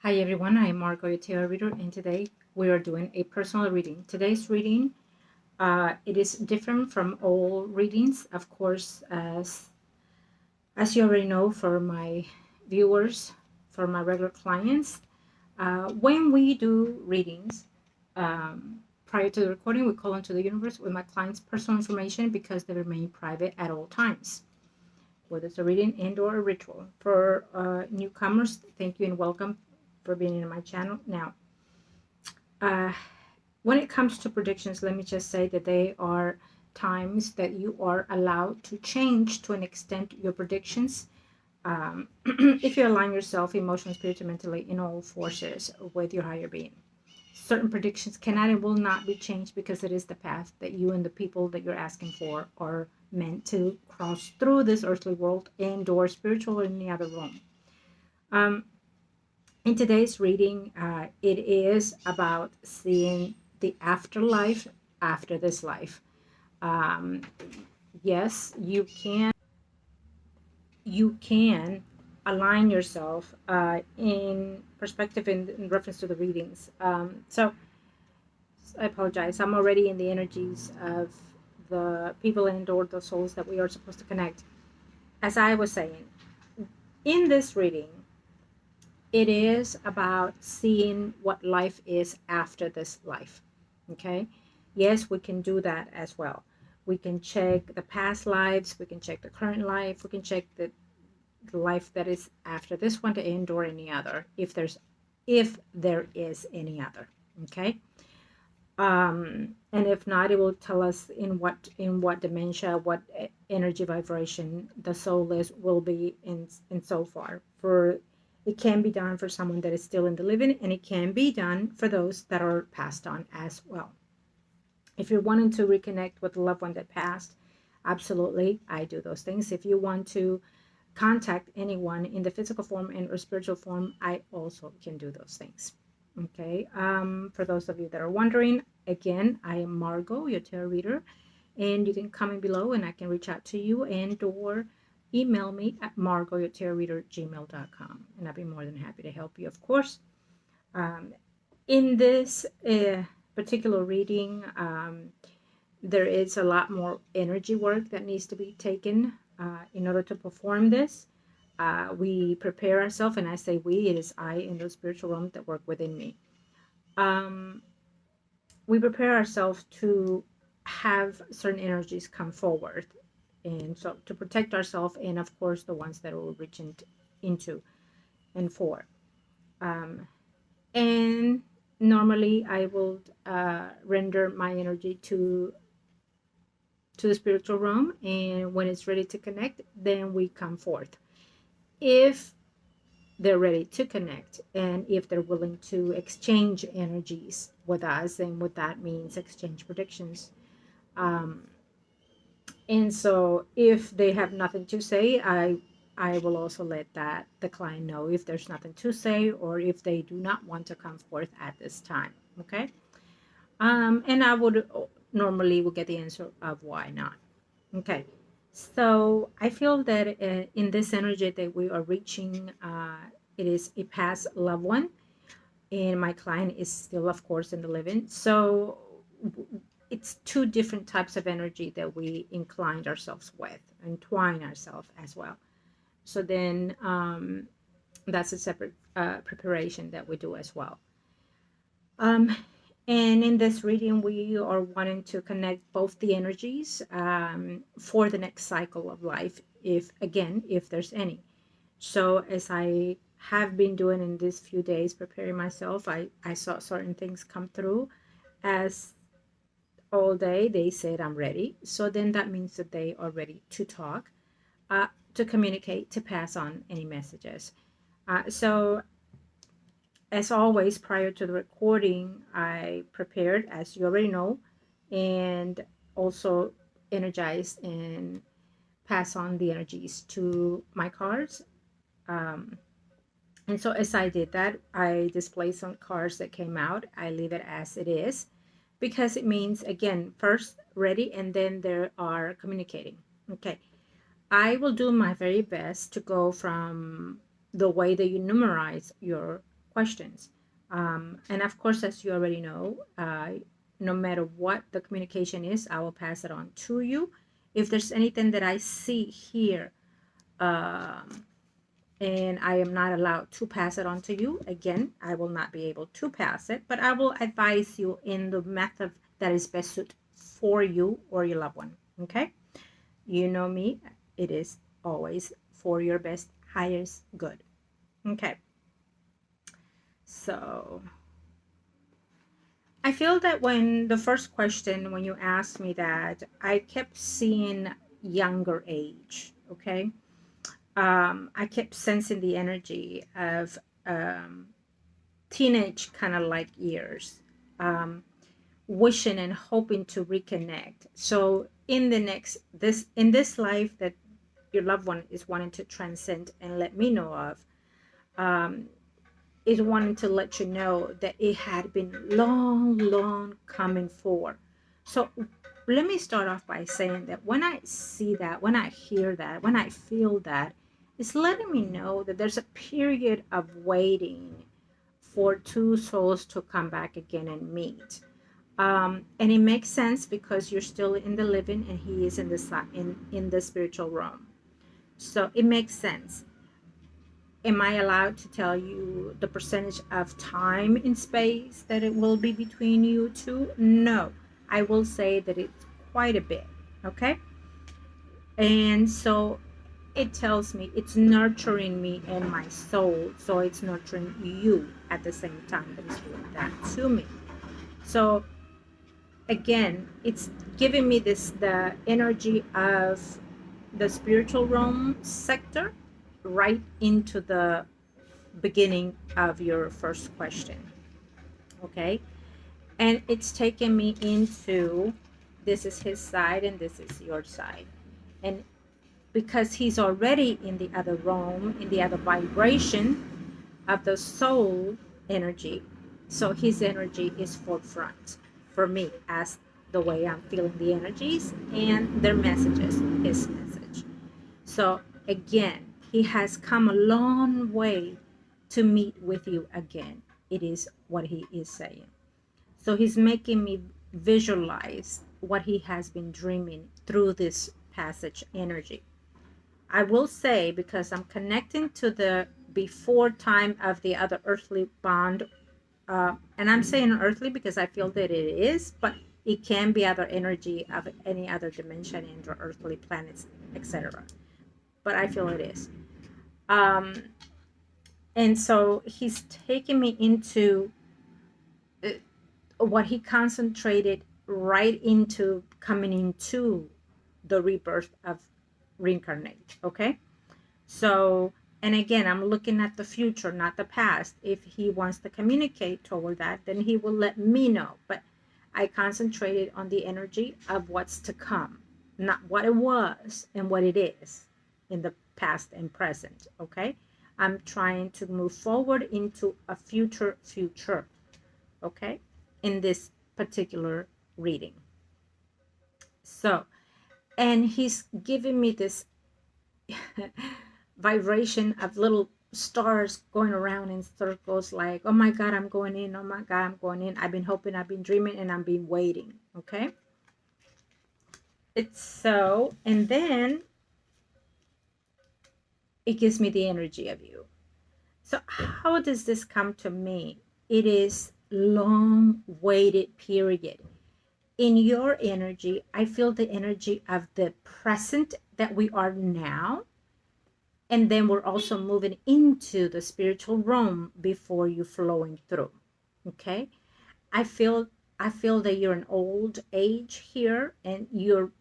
Hi everyone, I am Margot, your tarot reader, and today we are doing a personal reading. Today's reading, it is different from all readings, of course, as you already know, for my viewers, for my regular clients. When we do readings, prior to the recording, we call into the universe with my clients' personal information because they remain private at all times, whether it's a reading and or a ritual. For newcomers, thank you and welcome for being in my channel. Now, uh, when it comes to predictions, let me just say that they are times that you are allowed to change to an extent your predictions. If you align yourself emotionally, spiritually, mentally, in all forces with your higher being. Certain predictions cannot and will not be changed because it is the path that you and the people that you're asking for are meant to cross through this earthly world and or spiritual or any other realm. Um, in today's reading, it is about seeing the afterlife after this life. Um, yes, you can align yourself in perspective in reference to the readings. So I apologize. I'm already in the energies of the people and or the souls that we are supposed to connect. As I was saying, in this reading, it is about seeing what life is after this life. Okay. Yes, we can do that as well. We can check the past lives, we can check the current life, we can check the life that is after this one to end or any other, if there is any other. Okay. And if not, it will tell us in what dementia, what energy vibration the soul is will be in so far. For it can be done for someone that is still in the living, and it can be done for those that are passed on as well. If you're wanting to reconnect with a loved one that passed, absolutely, I do those things. If you want to contact anyone in the physical form and or spiritual form, I also can do those things. Okay. For those of you that are wondering, again, I am Margot, your tarot reader, and you can comment below and I can reach out to you and or email me at margourtarotreader@gmail.com, and I'll be more than happy to help you, of course. In this particular reading, there is a lot more energy work that needs to be taken in order to perform this. We prepare ourselves, and I say we, it is I in the spiritual realm that work within me. We prepare ourselves to have certain energies come forward, and so to protect ourselves, and of course the ones that we're reaching into and for. And normally I will render my energy to the spiritual realm, and when it's ready to connect, then we come forth. If they're ready to connect and if they're willing to exchange energies with us, and what that means, exchange predictions. um, and so if they have nothing to say, I will also let that the client know if there's nothing to say, or if they do not want to come forth at this time. Okay. And I would normally will get the answer of why not. Okay. So I feel that in this energy that we are reaching, it is a past loved one, and my client is still, of course, in the living. So it's two different types of energy that we inclined ourselves with, entwine ourselves as well. So then that's a separate preparation that we do as well. Um, and in this reading, we are wanting to connect both the energies for the next cycle of life, if there's any. So as I have been doing in these few days, preparing myself, I saw certain things come through. As all day they said I'm ready. So then that means that they are ready to talk, to communicate, to pass on any messages. So as always, prior to the recording, I prepared, as you already know, and also energized and pass on the energies to my cards. Um, and so as I did that, I display some cards that came out. I leave it as it is because it means, again, first ready and then they are communicating. Okay. I will do my very best to go from the way that you numerize your questions. And of course, as you already know, no matter what the communication is, I will pass it on to you. If there's anything that I see here, um, and I am not allowed to pass it on to you, again, I will not be able to pass it, but I will advise you in the method that is best suited for you or your loved one. Okay? You know me, it is always for your best, highest good. Okay. So I feel that when the first question, when you asked me that, I kept seeing younger age. Okay. I kept sensing the energy of teenage kind of like years, um, wishing and hoping to reconnect. So in the next this in this life that your loved one is wanting to transcend and let me know of, um, is wanting to let you know that it had been long coming for. So let me start off by saying that when I see that, when I hear that, when I feel that, it's letting me know that there's a period of waiting for two souls to come back again and meet. And it makes sense because you're still in the living and he is in the in the spiritual realm. So it makes sense. Am I allowed to tell you the percentage of time in space that it will be between you two? No. I will say that it's quite a bit. Okay. And so it tells me it's nurturing me and my soul. So it's nurturing you at the same time that it's doing that to me. So again, it's giving me the energy of the spiritual realm sector right into the beginning of your first question. Okay. And it's taken me into, this is his side and this is your side. And because he's already in the other realm, in the other vibration of the soul energy, so his energy is forefront for me as the way I'm feeling the energies and their messages, his message. So again, he has come a long way to meet with you again. It is what he is saying. So he's making me visualize what he has been dreaming through this passage energy. I will say, because I'm connecting to the before time of the other earthly bond, and I'm saying earthly because I feel that it is, but it can be other energy of any other dimension and earthly planets, etc. But I feel it is. Um, and so he's taking me into what he concentrated right into coming into the rebirth of reincarnate. Okay. So, and again, I'm looking at the future, not the past. If he wants to communicate toward that, then he will let me know. But I concentrated on the energy of what's to come, not what it was and what it is in the past and present. Okay. I'm trying to move forward into a future. Okay. In this particular reading. So, and he's giving me this vibration of little stars going around in circles like, oh my God, I'm going in. Oh my God, I'm going in. I've been hoping, I've been dreaming, and I've been waiting. Okay. It's so, and then it gives me the energy of you. So how does this come to me? It is long waited period. In your energy, I feel the energy of the present that we are now. And then we're also moving into the spiritual realm before you flowing through. Okay. I feel that you're an old age here and you're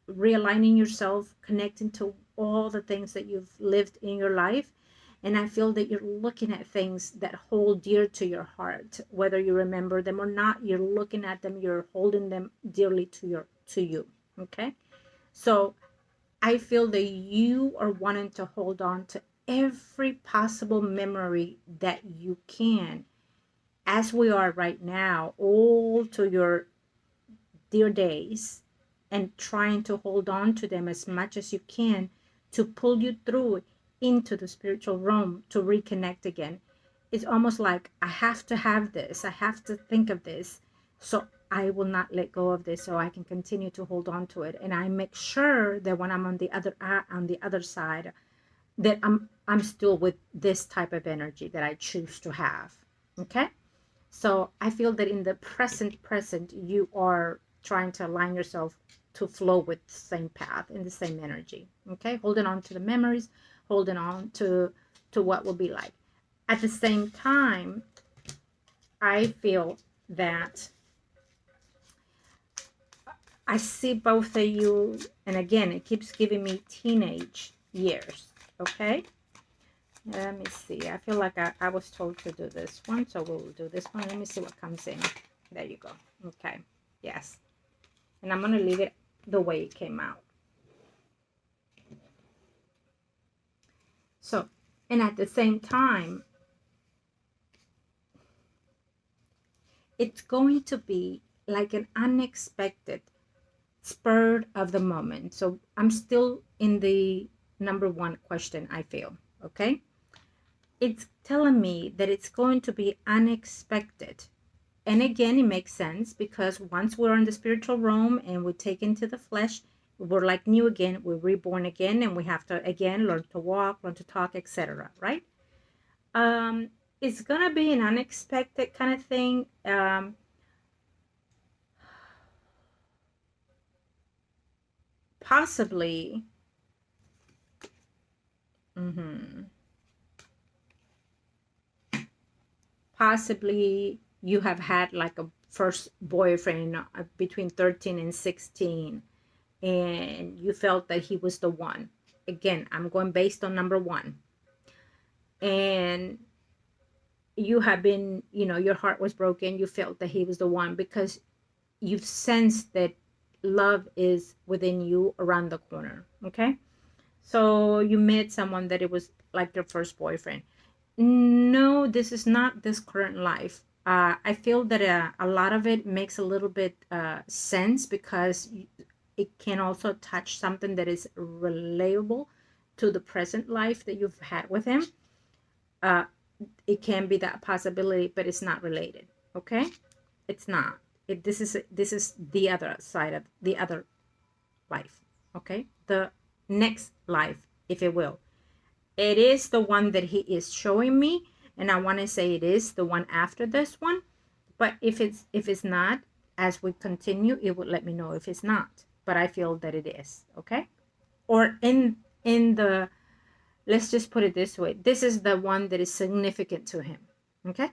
realigning yourself, connecting to all the things that you've lived in your life. And I feel that you're looking at things that hold dear to your heart, whether you remember them or not. You're looking at them, you're holding them dearly to you. Okay. So I feel that you are wanting to hold on to every possible memory that you can, as we are right now, all to your dear days, and trying to hold on to them as much as you can to pull you through into the spiritual realm to reconnect again. it's almost like I have to have this. I have to think of this. So I will not let go of this so I can continue to hold on to it. And I make sure that when I'm on the other side, that I'm still with this type of energy that I choose to have. Okay? So I feel that in the present, you are trying to align yourself to flow with the same path in the same energy. Okay, holding on to the memories, holding on to what will be like. At the same time, I feel that I see both of you, and again, it keeps giving me teenage years. Okay, let me see. I feel like I was told to do this one, so we'll do this one. Let me see what comes in. There you go. Okay. Yes. And I'm going to leave it the way it came out. So, and at the same time, it's going to be like an unexpected spur of the moment. So I'm still in the number one question, I feel. Okay. It's telling me that it's going to be unexpected. And again, it makes sense because once we're in the spiritual realm and we take into the flesh, we're like new again, we're reborn again, and we have to again learn to walk, learn to talk, etc. Right? It's gonna be an unexpected kind of thing. Possibly. Possibly you have had like a first boyfriend between 13 and 16, and you felt that he was the one. Again, I'm going based on number one. And you have been, your heart was broken. You felt that he was the one because you've sensed that love is within you around the corner. Okay. So you met someone that it was like your first boyfriend. No, this is not this current life. I feel that a lot of it makes a little bit sense because it can also touch something that is relatable to the present life that you've had with him. It can be that possibility, but it's not related. Okay, it's not. This is the other side of the other life. Okay, the next life, if it will. It is the one that he is showing me, and I want to say it is the one after this one. But if it's not, as we continue, it would let me know if it's not. But I feel that it is. Okay, or in the, let's just put it this way, this is the one that is significant to him. Okay.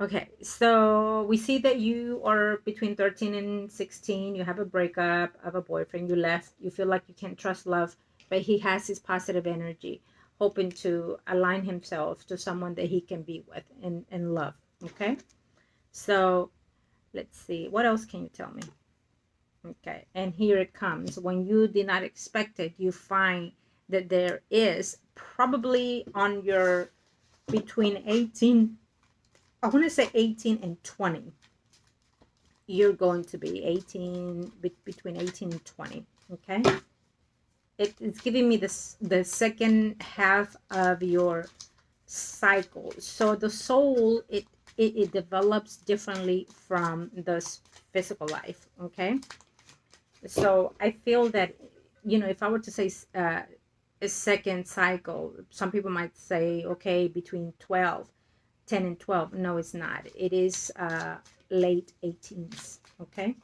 Okay, so we see that you are between 13 and 16. You have a breakup of a boyfriend. You left. You feel like you can't trust love, but he has his positive energy, hoping to align himself to someone that he can be with and love. Okay, so let's see. What else can you tell me? Okay, and here it comes. When you did not expect it, you find that there is probably on your between 18, I want to say 18 and 20. You're going to be 18, between 18 and 20. Okay. It's giving me the second half of your cycle. So the soul, it develops differently from this physical life. Okay. So I feel that, if I were to say a second cycle, some people might say, okay, between 10 and 12. No, it's not. It is late 18s. Okay.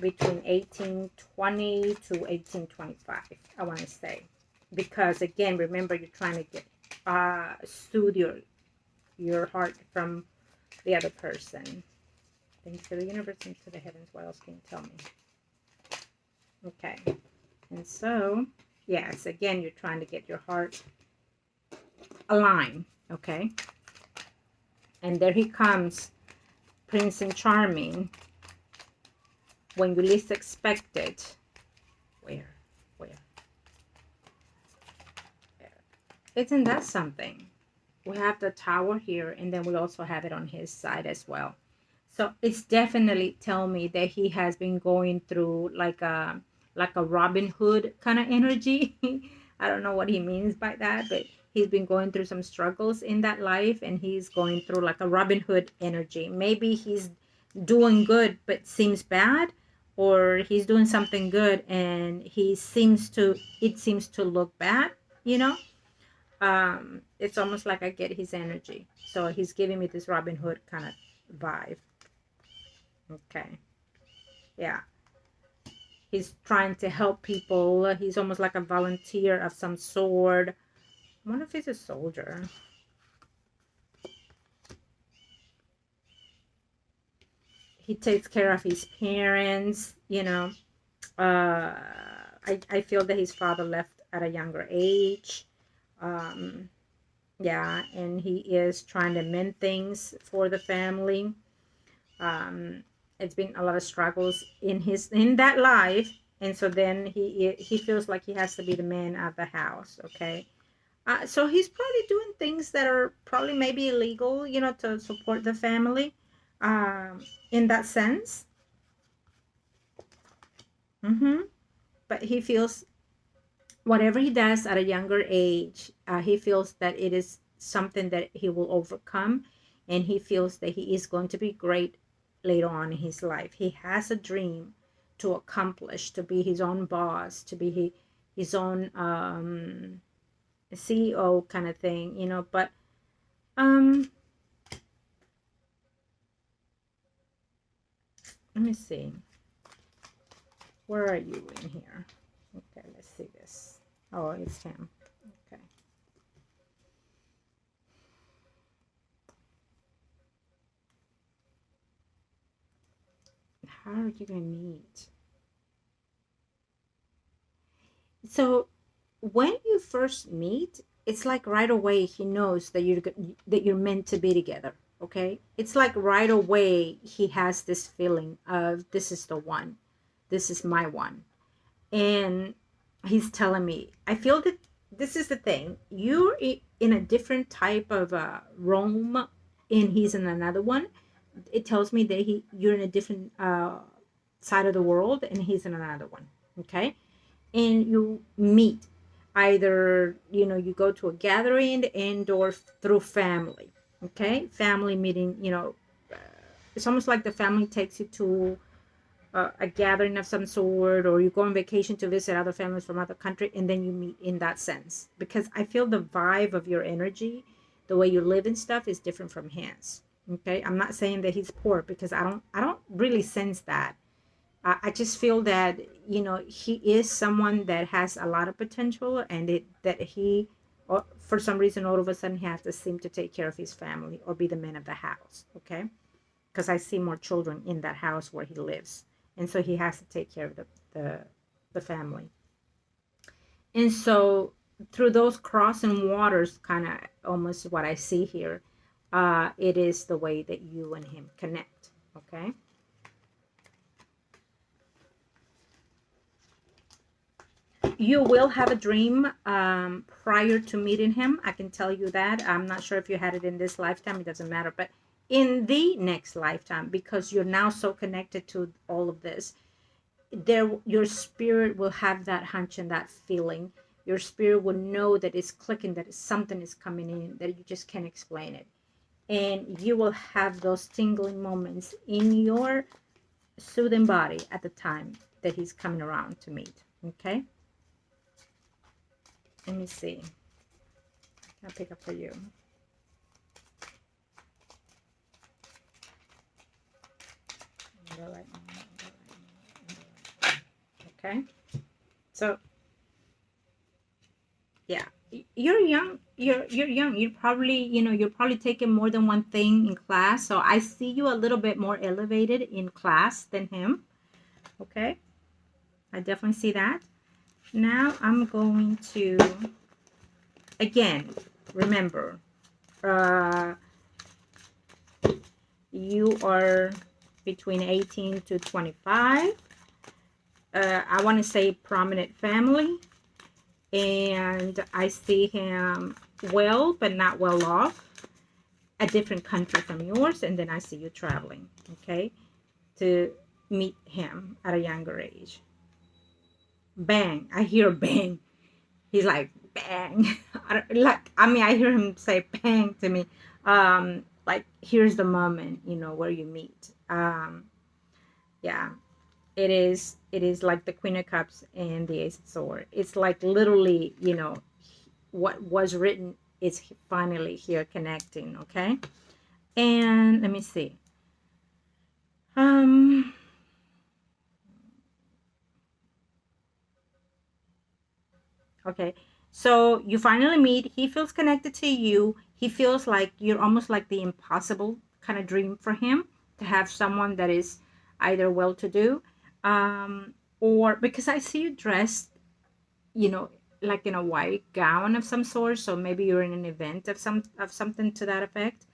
Between 1820 to 1825, I want to say. Because again, remember, you're trying to get soothe your heart from the other person. Thanks to the universe and to the heavens. What else can you tell me? Okay. And so, yes, again, you're trying to get your heart aligned. Okay. And there he comes, Prince and Charming, when you least expect it. Where? Isn't that something? We have the Tower here, and then we also have it on his side as well. So it's definitely telling me that he has been going through like a Robin Hood kind of energy. I don't know what he means by that, but he's been going through some struggles in that life, and he's going through like a Robin Hood energy. Maybe he's doing good but seems bad, or he's doing something good and it seems to look bad, you know. It's almost like I get his energy. So he's giving me this Robin Hood kind of vibe. Okay. Yeah. He's trying to help people. He's almost like a volunteer of some sort. I wonder if he's a soldier. He takes care of his parents, you know. I feel that his father left at a younger age. Um, yeah, and he is trying to mend things for the family. Um, it's been a lot of struggles in that life, and so then he feels like he has to be the man of the house. Okay, so he's probably doing things that are probably maybe illegal, you know, to support the family. In that sense. Mm-hmm. But he feels whatever he does at a younger age, he feels that it is something that he will overcome, and he feels that he is going to be great later on in his life. He has a dream to accomplish, to be his own boss, to be his own CEO kind of thing, you know. But um, let me see. Where are you in here? Okay, let's see this. Oh, it's him. Okay. How are you gonna meet? So when you first meet, it's like right away he knows that you're meant to be together. Okay, it's like right away he has this feeling of this is the one, this is my one, and he's telling me. I feel that this is the thing. You're in a different type of realm, and he's in another one. It tells me that you're in a different side of the world, and he's in another one. Okay, and you meet either, you know, you go to a gathering and or through family. Okay, family meeting, you know. It's almost like the family takes you to a gathering of some sort, or you go on vacation to visit other families from other country, and then you meet in that sense, because I feel the vibe of your energy, the way you live and stuff is different from his. Okay, I'm not saying that he's poor, because I don't really sense that. I just feel that, you know, he is someone that has a lot of potential, and that he, or for some reason, all of a sudden he has to seem to take care of his family or be the man of the house. Okay, because I see more children in that house where he lives, and so he has to take care of the family. And so through those crossing waters, kind of almost what I see here, it is the way that you and him connect. Okay. You will have a dream prior to meeting him. I can tell you that. I'm not sure if you had it in this lifetime. It doesn't matter. But in the next lifetime, because you're now so connected to all of this, your spirit will have that hunch and that feeling. Your spirit will know that it's clicking, that something is coming in, that you just can't explain it. And you will have those tingling moments in your soothing body at the time that he's coming around to meet. Okay. Let me see. I'll pick up for you. Okay. So, yeah, you're young. You're young. You're probably, you know, you're probably taking more than one thing in class. So I see you a little bit more elevated in class than him. Okay. I definitely see that. Now I'm going to, again, remember, you are between 18 to 25. I want to say prominent family. And I see him well, but not well off. A different country from yours. And then I see you traveling, okay, to meet him at a younger age. Bang. I hear bang. He's like, bang. I hear him say bang to me. Like, here's the moment, where you meet. Yeah, it is like the Queen of Cups and the Ace of Swords. It's like literally, what was written is finally here connecting. Okay. And let me see. Um, okay. So you finally meet. He feels connected to you. He feels like you're almost like the impossible kind of dream for him to have someone that is either well to do, or because I see you dressed, you know, like in a white gown of some sort. So maybe you're in an event of something to that effect.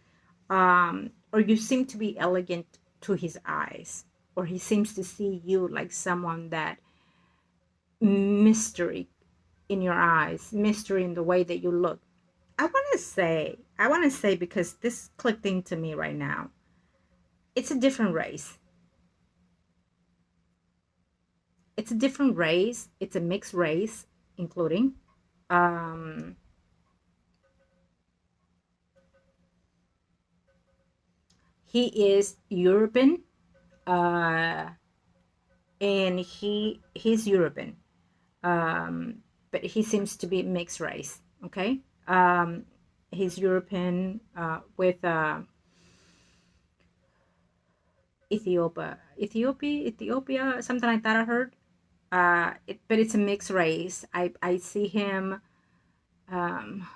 Or you seem to be elegant to his eyes, or he seems to see you like someone that mystery in your eyes, mystery in the way that you look. I want to say because this clicked into me right now. It's a different race. It's a different race. It's a mixed race, including. Um, he is European, uh, and he's European, but he seems to be mixed race. Okay, he's European with Ethiopia, something like that. I heard. But it's a mixed race. I see him. Um,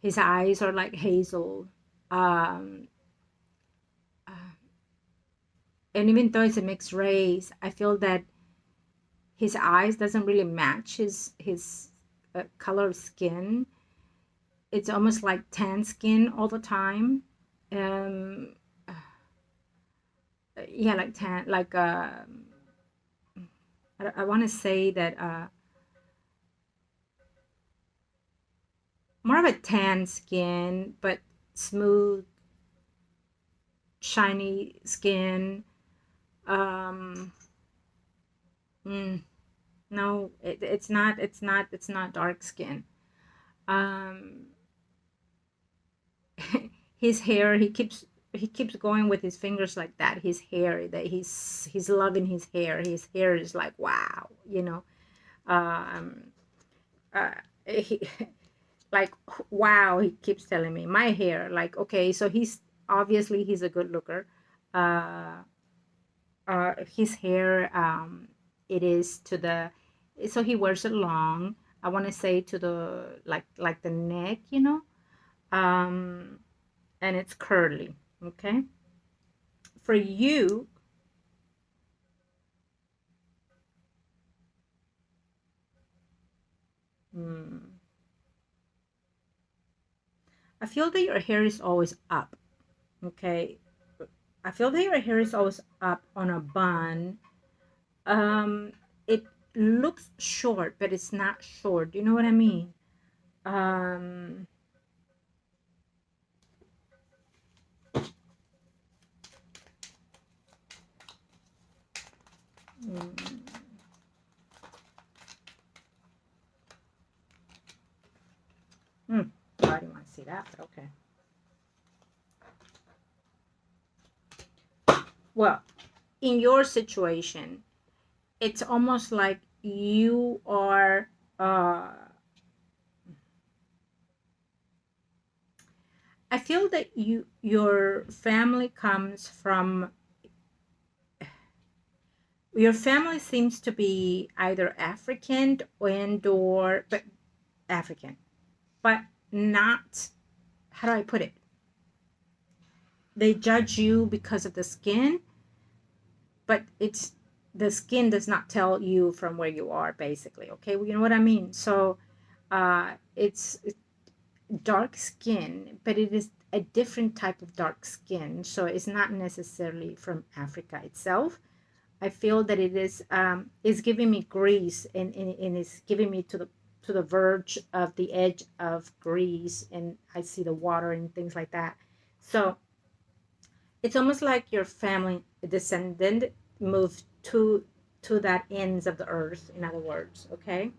his eyes are like hazel, um, uh, and even though it's a mixed race, I feel that his eyes doesn't really match his color of skin. It's almost like tan skin all the time. Um, yeah, like tan, like I want to say that more of a tan skin, but smooth, shiny skin. Um, mm, no, it's not. It's not dark skin. Um, his hair. He keeps going with his fingers like that. His hair. That he's loving his hair. His hair is like wow. Um, uh, he, like wow. He keeps telling me my hair. Like okay, so he's a good looker. Uh, his hair, it is to the, so he wears it long. I want to say to the like the neck, um, and it's curly. Okay, for you, mm, I feel that your hair is always up. Okay, I feel that your hair is always up on a bun. Um, it looks short, but it's not short. You know what I mean? Um, mm, hmm, I didn't want to see that, but okay. Well, in your situation, it's almost like you are. I feel that your family comes from. Your family seems to be either African and or but African, but not. How do I put it? They judge you because of the skin, but it's the skin does not tell you from where you are, basically. Okay, well, you know what I mean. So, it's dark skin, but it is a different type of dark skin. So it's not necessarily from Africa itself. I feel that is giving me Greece, and it's giving me to the verge of the edge of Greece, and I see the water and things like that. So it's almost like your family descendant moved to to that ends of the earth, in other words, okay?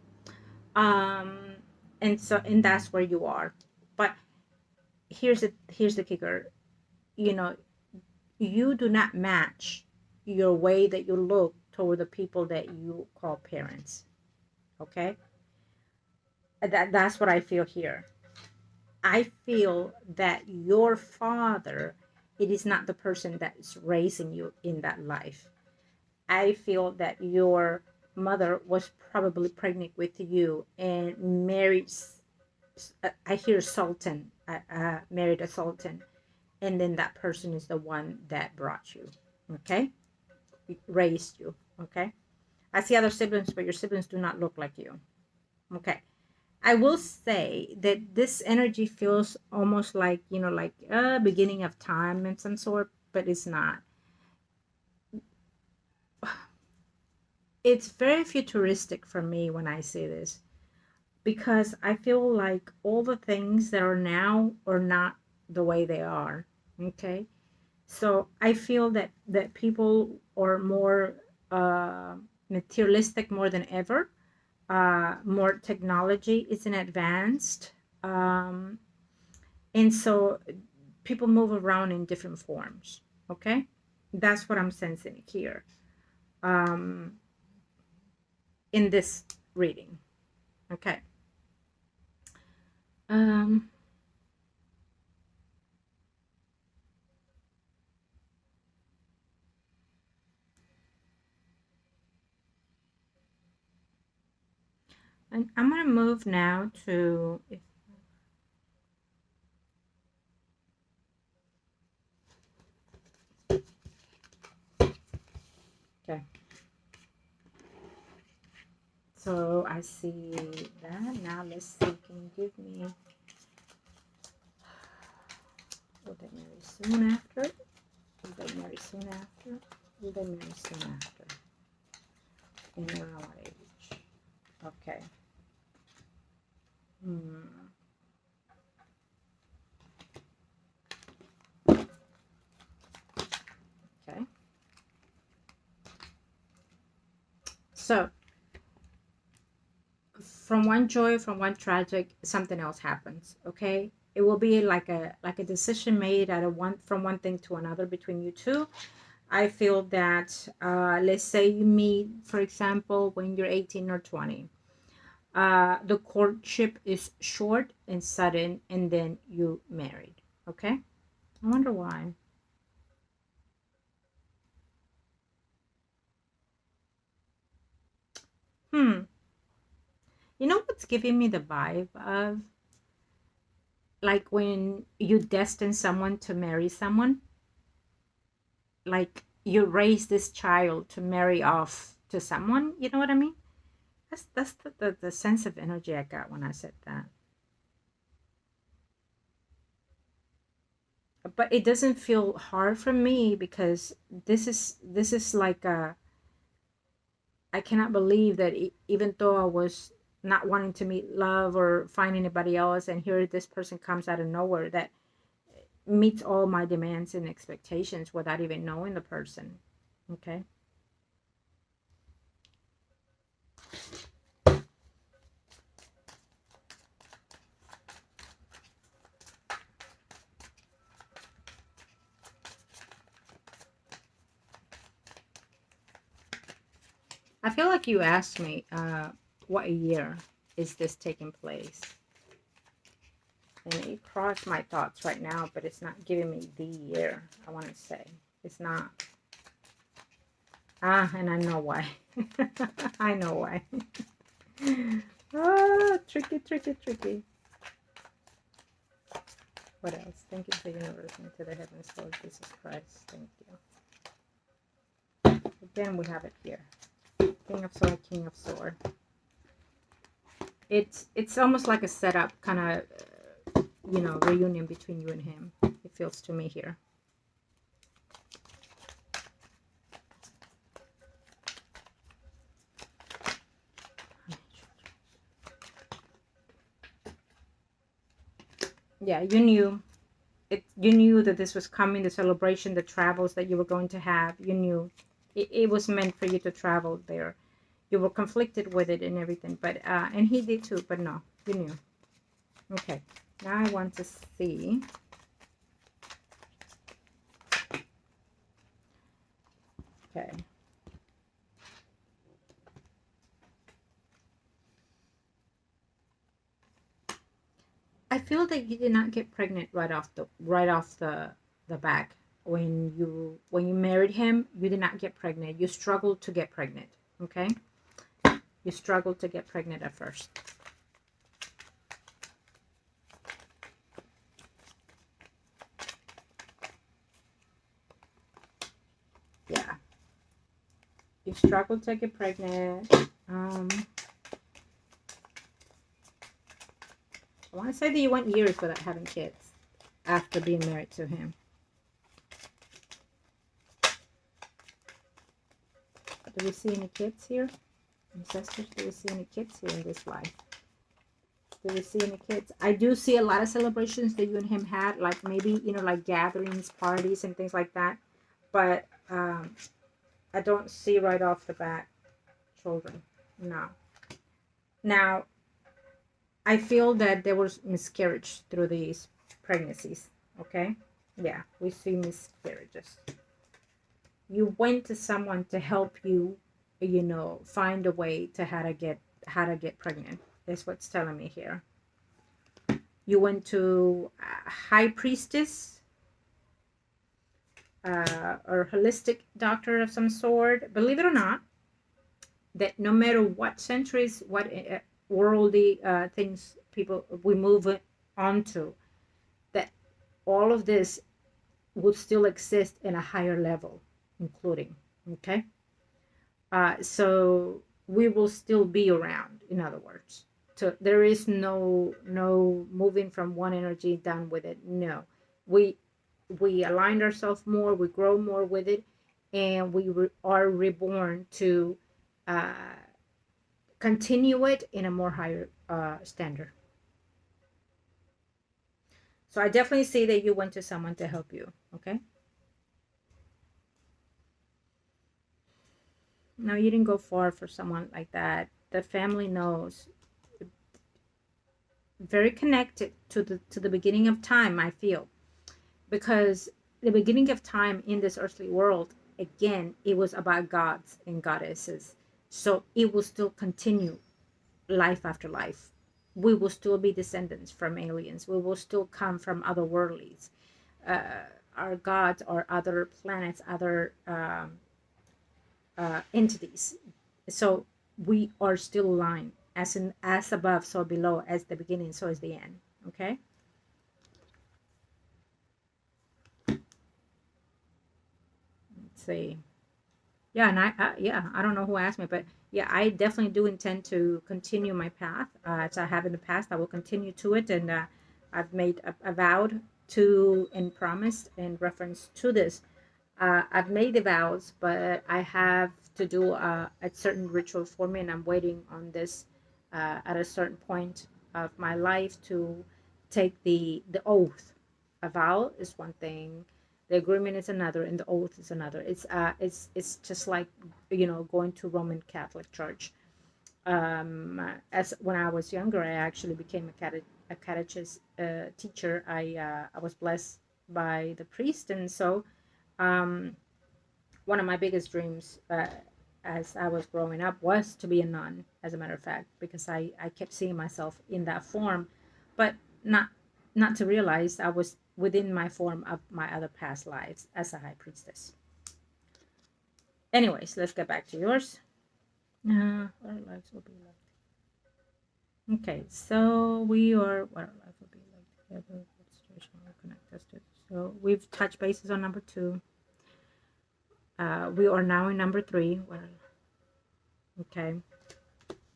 um and that's where you are. But here's the kicker. You know, you do not match your way that you look toward the people that you call parents, okay? That's what I feel here. I feel that your father, it is not the person that is raising you in that life. I feel that your mother was probably pregnant with you and married. I hear sultan, married a sultan, and then that person is the one that brought you, okay, raised you, okay. I see other siblings, but your siblings do not look like you, okay. I will say that this energy feels almost like, you know, like a beginning of time in some sort, but it's not. It's very futuristic for me when I say this, because I feel like all the things that are now are not the way they are, okay. So I feel that people are more materialistic more than ever. More technology is in advanced, um, and so people move around in different forms. Okay, that's what I'm sensing here, um, in this reading. Okay, um, and I'm gonna move now to. Okay, so I see that now. Let's see. Can you give me? Will they marry soon after? Will they marry soon after? Will they marry soon after? In around what age? Okay. Hmm. Okay. So, from one joy, from one tragic, something else happens. Okay. It will be like a decision made out of one from one thing to another between you two. I feel that let's say you meet, for example, when you're 18 or 20. The courtship is short and sudden, and then you married. Okay. I wonder why. Hmm. You know what's giving me the vibe of? Like when you destine someone to marry someone, like you raise this child to marry off to someone, you know what I mean? That's the sense of energy I got when I said that. But it doesn't feel hard for me because this is like a, I cannot believe that even though I was not wanting to meet love or find anybody else, and here this person comes out of nowhere that meets all my demands and expectations without even knowing the person. Okay. I feel like you asked me, what year is this taking place? And it crossed my thoughts right now, but it's not giving me the year I want to say. It's not. Ah, and I know why. I know why. Ah, tricky, tricky, tricky. What else? Thank you to the universe and to the heavens, Lord Jesus Christ. Thank you. Again, we have it here. King of Sword, King of Sword. It's almost like a setup, kind of, reunion between you and him. It feels to me here. Yeah, you knew it. You knew that this was coming. The celebration, the travels that you were going to have. You knew. it was meant for you to travel there. You were conflicted with it and everything, but and he did too, but no, you knew. Okay, now I want to see. Okay. I feel that you did not get pregnant right off the back. When you married him, you did not get pregnant. You struggled to get pregnant. Okay? You struggled to get pregnant at first. Yeah. You struggled to get pregnant. I want to say that you went years without having kids after being married to him. Do we see any kids here? Ancestors, do we see any kids here in this life? Do we see any kids? I do see a lot of celebrations that you and him had, like maybe, like gatherings, parties, and things like that. But I don't see right off the bat children. No. Now, I feel that there was miscarriage through these pregnancies. Okay? Yeah, we see miscarriages. You went to someone to help you, find a way to how to get pregnant. That's what's telling me here. You went to a high priestess, or holistic doctor of some sort. Believe it or not, that no matter what centuries, what worldly things people we move on to, that all of this would still exist in a higher level, including, okay? So we will still be around, in other words. So there is no moving from one energy down with it. No, we aligned ourselves more, we grow more with it, and we are reborn to uh, continue it in a more higher standard. So I definitely see that you went to someone to help you. Okay. No, you didn't go far for someone like that. The family knows. Very connected to the beginning of time, I feel, because the beginning of time in this earthly world, again, it was about gods and goddesses. So it will still continue life after life. We will still be descendants from aliens. We will still come from other worldlies. Our gods or other planets, other entities. So we are still aligned, as above, so below, as the beginning, so is the end. Okay. Let's see. Yeah, and I don't know who asked me, but yeah, I definitely do intend to continue my path, as I have in the past. I will continue to it, and I've made a vowed to and promised in reference to this. I've made the vows, but I have to do a certain ritual for me, and I'm waiting on this at a certain point of my life to take the oath. A vow is one thing, the agreement is another, and the oath is another. It's just like, going to Roman Catholic Church. As when I was younger, I actually became a catechist teacher. I was blessed by the priest, and so um, one of my biggest dreams, as I was growing up, was to be a nun, as a matter of fact, because I kept seeing myself in that form, but not to realize I was within my form of my other past lives as a high priestess. Anyways, let's get back to yours. What our lives will be like. Okay, so we are what our life will be like together. What situation will connect us to? So we've touched bases on number 2. We are now in number 3. Okay.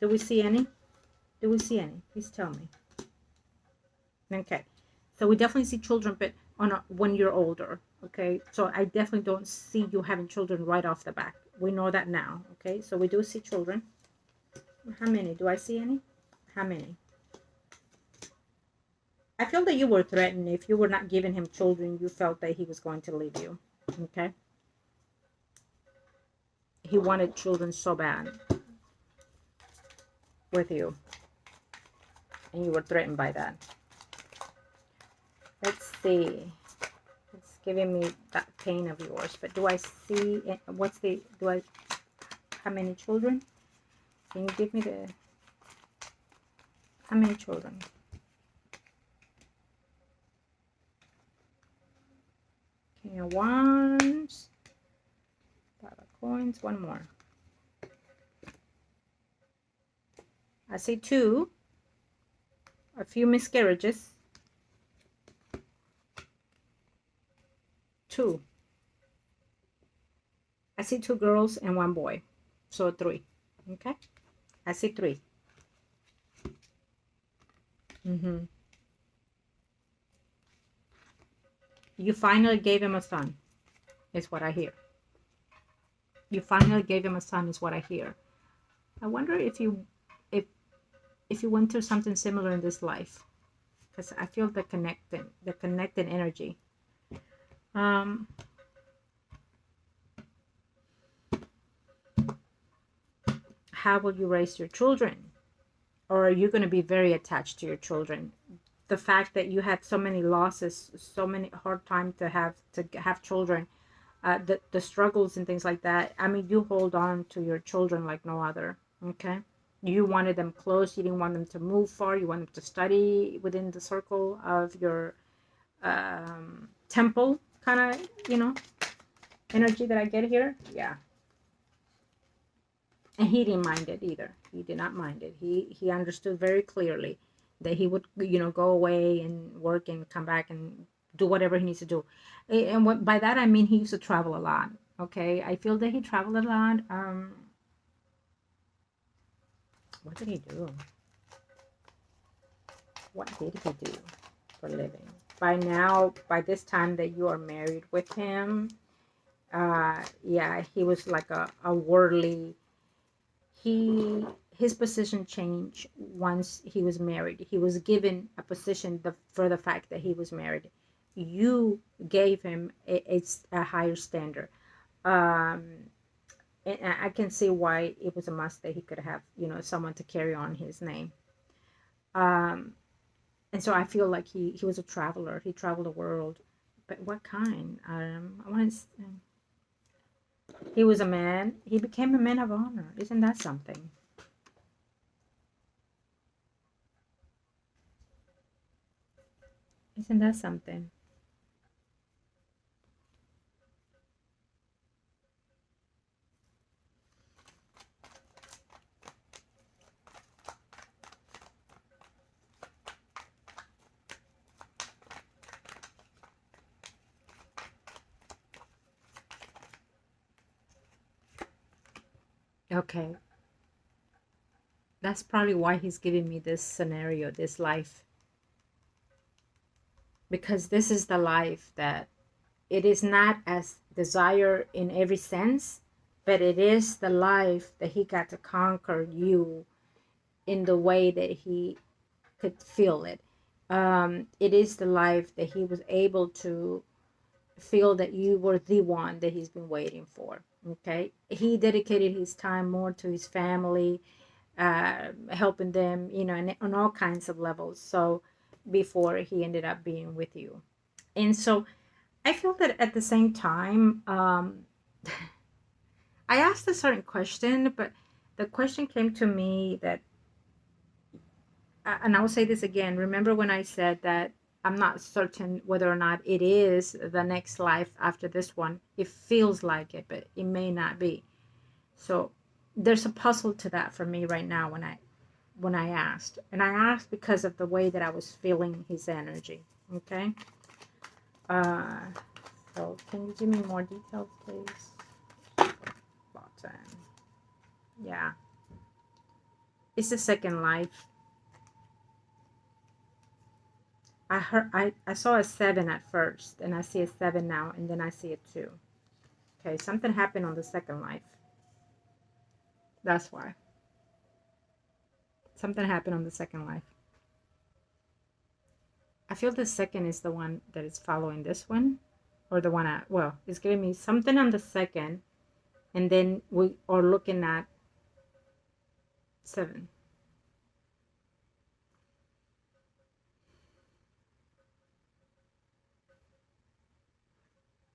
Do we see any? Do we see any? Please tell me. Okay. So we definitely see children, but when you're older. Okay. So I definitely don't see you having children right off the bat. We know that now. Okay. So we do see children. How many? Do I see any? How many? I feel that you were threatened. If you were not giving him children, you felt that he was going to leave you. Okay. he wanted children so bad with you, and you were threatened by that. Let's see. It's giving me that pain of yours, but do I see it? What's the, do I, how many children? Can you give me the, how many children? King of Wands, 5 of Coins, one more. I see 2, a few miscarriages, 2. I see 2 girls and 1 boy, so 3. Okay, I see 3. You finally gave him a son, is what I hear. You finally gave him a son, is what I hear. I wonder if you went through something similar in this life, because I feel the connected energy. How will you raise your children? Or are you going to be very attached to your children? The fact that you had so many losses, so many hard times to have children, the struggles and things like that. I mean, you hold on to your children like no other. Okay, you wanted them close. You didn't want them to move far. You wanted them to study within the circle of your temple, kind of, energy that I get here. Yeah. And he didn't mind it either. He did not mind it. He understood very clearly that he would, go away and work and come back and do whatever he needs to do. And by that I mean he used to travel a lot. Okay, I feel that he traveled a lot. What did he do? What did he do for a living? By this time that you are married with him, yeah, he was like a worldly. His position changed once he was married. He was given a position for the fact that he was married. You gave him a higher standard. And I can see why it was a must that he could have, someone to carry on his name. And so I feel like he was a traveler. He traveled the world. But what kind? I want to... He was a man. He became a man of honor. Isn't that something? Isn't that something? Okay. That's probably why he's giving me this scenario, this life. Because this is the life that it is not as desire in every sense, but it is the life that he got to conquer you in the way that he could feel it. It is the life that he was able to feel that you were the one that he's been waiting for. Okay, he dedicated his time more to his family, helping them, and on all kinds of levels. So before he ended up being with you, and so I feel that at the same time, I asked a certain question, but the question came to me that, and I will say this again. Remember when I said that I'm not certain whether or not it is the next life after this one. It feels like it, but it may not be. So there's a puzzle to that for me right now when I asked. And I asked because of the way that I was feeling his energy. Okay? So can you give me more details, please? Bottom. Yeah. It's the second life. I saw a 7 at first, and I see a 7 now, and then I see a 2. Okay, something happened on the second life. That's why. Something happened on the second life. I feel the second is the one that is following this one, or the one well, it's giving me something on the second, And then we are looking at 7.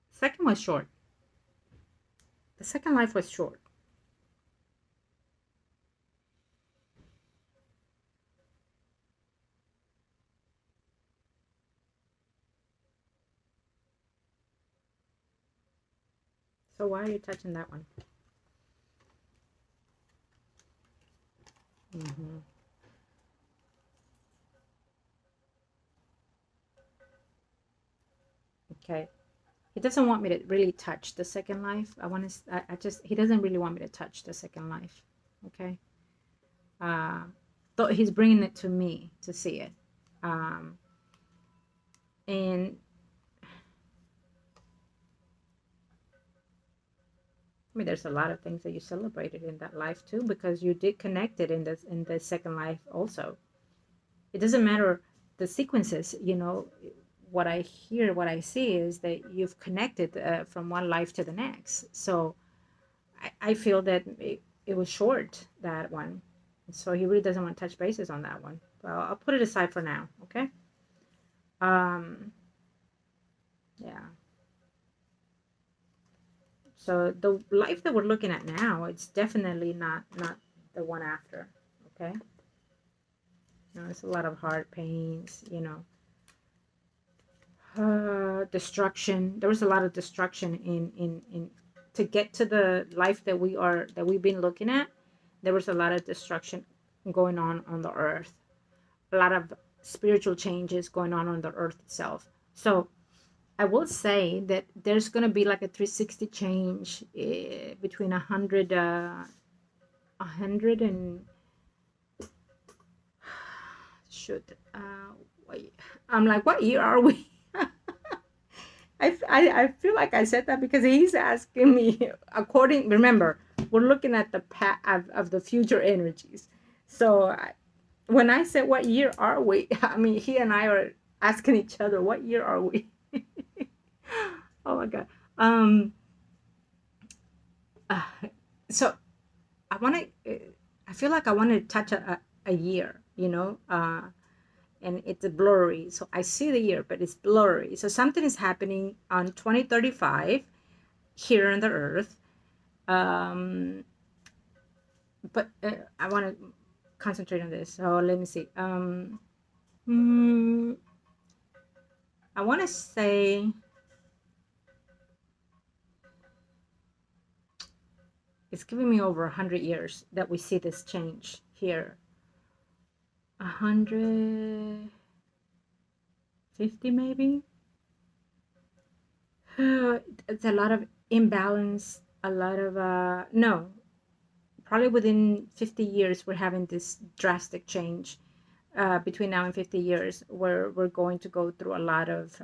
Second was short. The second life was short. So why are you touching that one? Mm-hmm. Okay. He doesn't want me to really touch the second life. He doesn't really want me to touch the second life. Okay. Uh, though he's bringing it to me to see it. Um, and I mean, there's a lot of things that you celebrated in that life too, because you did connect it in the second life also. It doesn't matter the sequences, what I hear, what I see is that you've connected from one life to the next. So I feel that it was short, that one. So he really doesn't want to touch bases on that one. Well, I'll put it aside for now, okay? Um, yeah. So the life that we're looking at now, it's definitely not the one after, okay? It's a lot of heart pains, destruction. There was a lot of destruction in to get to the life that we've been looking at. There was a lot of destruction going on the earth, a lot of spiritual changes going on the earth itself. So I will say that there's going to be like a 360 change between 100 and shoot wait, I'm like, what year are we? I feel like I said that because he's asking me remember, we're looking at the path of the future energies. So when I said, what year are we? I mean, he and I are asking each other, what year are we? Oh my God. Um, uh, so I want to, I feel like I want to touch a year, and it's blurry. So I see the year, but it's blurry. So something is happening on 2035 here on the earth. Um, but I want to concentrate on this. So let me see. Hmm, I want to say it's giving me over 100 years that we see this change here. 150 maybe. It's a lot of imbalance. A lot of no, probably within 50 years we're having this drastic change. Between now and 50 years, where we're going to go through a lot of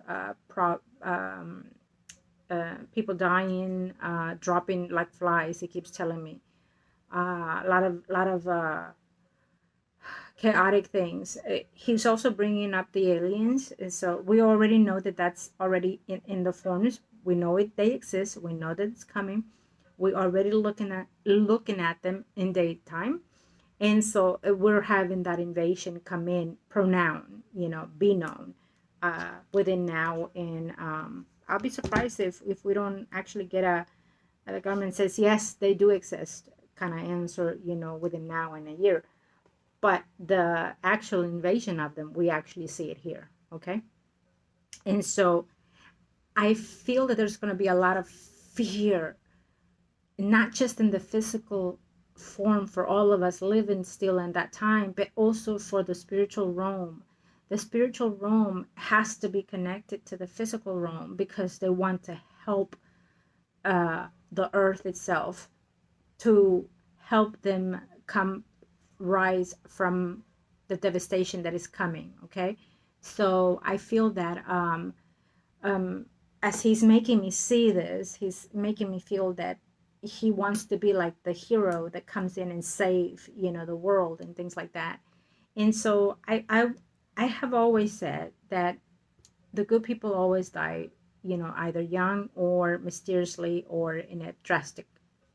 people dying, dropping like flies. He keeps telling me a lot of chaotic things. He's also bringing up the aliens, and so we already know that that's already in the forms. We know it; they exist. We know that it's coming. We already looking at them in daytime, and so we're having that invasion come in, pronoun, be known, within now. And I'll be surprised if we don't actually get the government says yes, they do exist kind of answer, within now and a year. But the actual invasion of them, we actually see it here, okay? And so I feel that there's going to be a lot of fear, not just in the physical form for all of us living still in that time, but also for the spiritual realm. The spiritual realm has to be connected to the physical realm because they want to help the earth itself, to help them come rise from the devastation that is coming. Okay, so I feel that as he's making me see this, he's making me feel that he wants to be like the hero that comes in and save, the world and things like that. And so I have always said that the good people always die, either young or mysteriously or in a drastic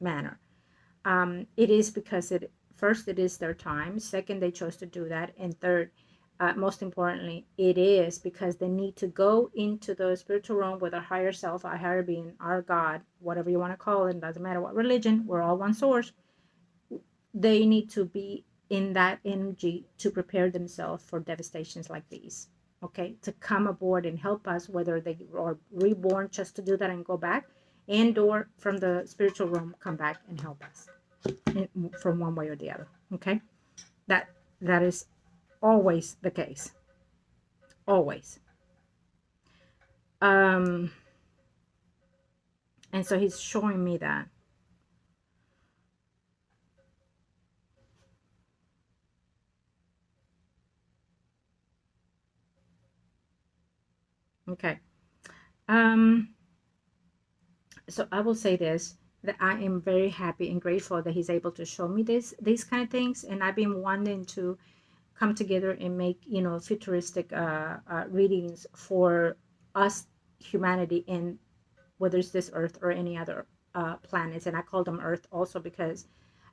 manner. It is because first, it is their time. Second, they chose to do that. And third, most importantly, it is because they need to go into the spiritual realm with our higher self, our higher being, our God, whatever you want to call it. Doesn't matter what religion. We're all one source. They need to be in that energy to prepare themselves for devastations like these. Okay, to come aboard and help us, whether they are reborn just to do that and go back, and or from the spiritual realm come back and help us from one way or the other. Okay, that is always the case, always. And so he's showing me that. Okay. So I will say this, that I am very happy and grateful that he's able to show me these kind of things, and I've been wanting to come together and make, futuristic readings for us, humanity, in whether it's this earth or any other planets. And I call them earth also because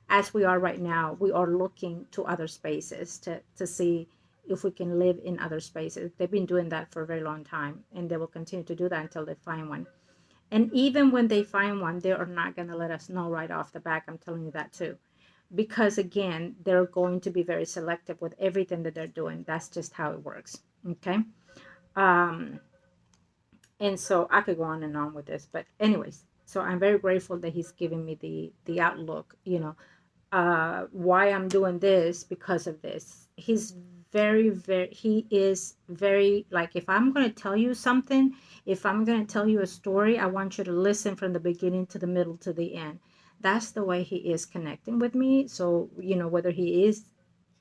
as we are right now, we are looking to other spaces to see if we can live in other spaces. They've been doing that for a very long time, and they will continue to do that until they find one. And even when they find one, they are not going to let us know right off the back. I'm telling you that too. Because again, they're going to be very selective with everything that they're doing. That's just how it works. Okay. And so I could go on and on with this, but anyways, so I'm very grateful that he's giving me the outlook, why I'm doing this because of this. He's he is very, like, if I'm going to tell you something, if I'm going to tell you a story, I want you to listen from the beginning to the middle to the end. That's the way he is connecting with me. So, whether he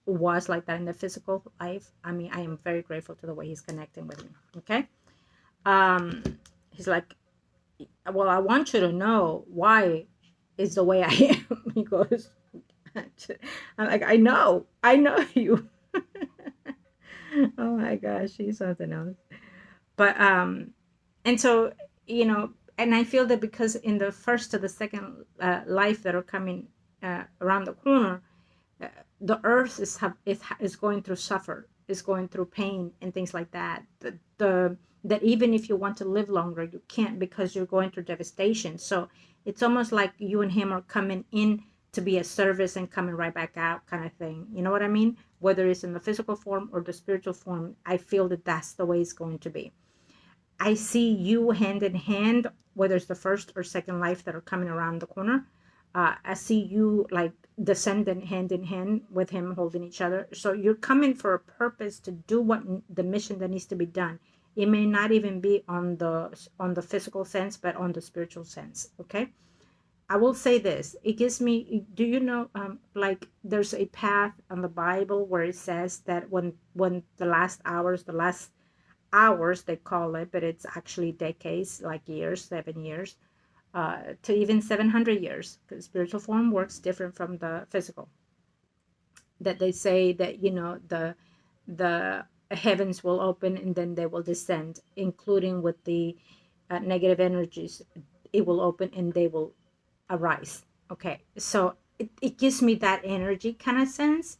was like that in the physical life, I mean, I am very grateful to the way he's connecting with me. Okay. He's like, well, I want you to know why is the way I am. He goes, I'm like, I know you. Oh my gosh, she's something else. But and so, and I feel that because in the first to the second life that are coming around the corner, uh, the earth is going through is going through pain and things like that. That even if you want to live longer, you can't because you're going through devastation. So it's almost like you and him are coming in to be a service and coming right back out, kind of thing. You know what I mean? Whether it's in the physical form or the spiritual form, I feel that that's the way it's going to be. I see you hand in hand, whether it's the first or second life that are coming around the corner. I see you like descending hand in hand with him, holding each other. So you're coming for a purpose to do what the mission that needs to be done. It may not even be on the physical sense, but on the spiritual sense. Okay. I will say this. It gives me. Do you know? Like there's a path on the Bible where it says that when the last hours they call it, but it's actually decades, like years, 7 years, to even 700 years, because spiritual form works different from the physical. That they say that the heavens will open and then they will descend, including with the negative energies. It will open and they will arise. Okay, so it gives me that energy kind of sense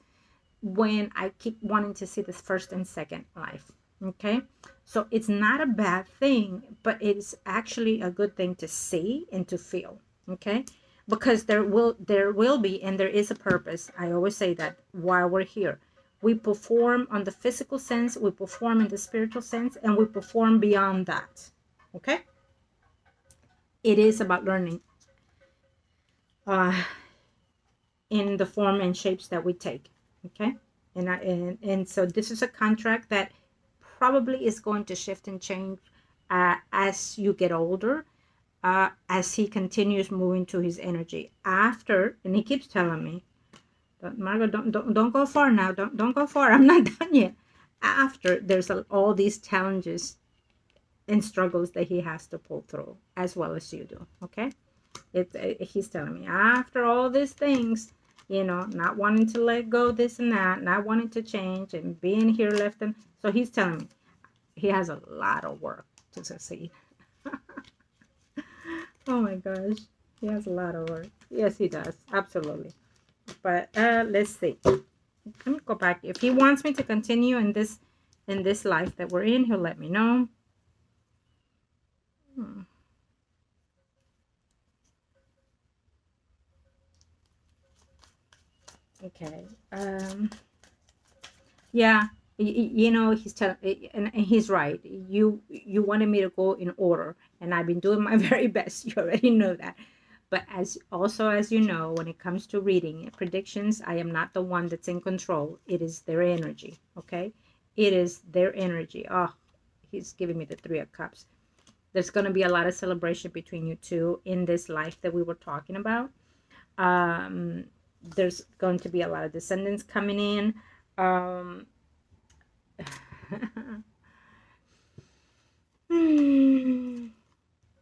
when I keep wanting to see this first and second life. Okay, so it's not a bad thing, but it's actually a good thing to see and to feel. Okay, because there will be, and there is a purpose. I always say that while we're here, we perform on the physical sense, we perform in the spiritual sense, and we perform beyond that. Okay, it is about learning uh, in the form and shapes that we take. Okay, and so this is a contract that probably is going to shift and change as you get older, as he continues moving to his energy after. And he keeps telling me, Margot, don't go far now, don't go far, I'm not done yet. After there's all these challenges and struggles that he has to pull through, as well as you do. Okay, he's telling me after all these things, not wanting to let go this and that, not wanting to change and being here left. And so he's telling me he has a lot of work to succeed. Oh my gosh, he has a lot of work. Yes, he does. Absolutely. But let's see. Let me go back. If he wants me to continue in this life that we're in, he'll let me know. Hmm. Okay. Yeah. You know, he's telling, and he's right. You wanted me to go in order, and I've been doing my very best. You already know that. But as also as you know, when it comes to reading predictions, I am not the one that's in control. It is their energy. Okay, it is their energy. Oh, he's giving me the Three of Cups. There's going to be a lot of celebration between you two in this life that we were talking about. Um, there's going to be a lot of descendants coming in. Um,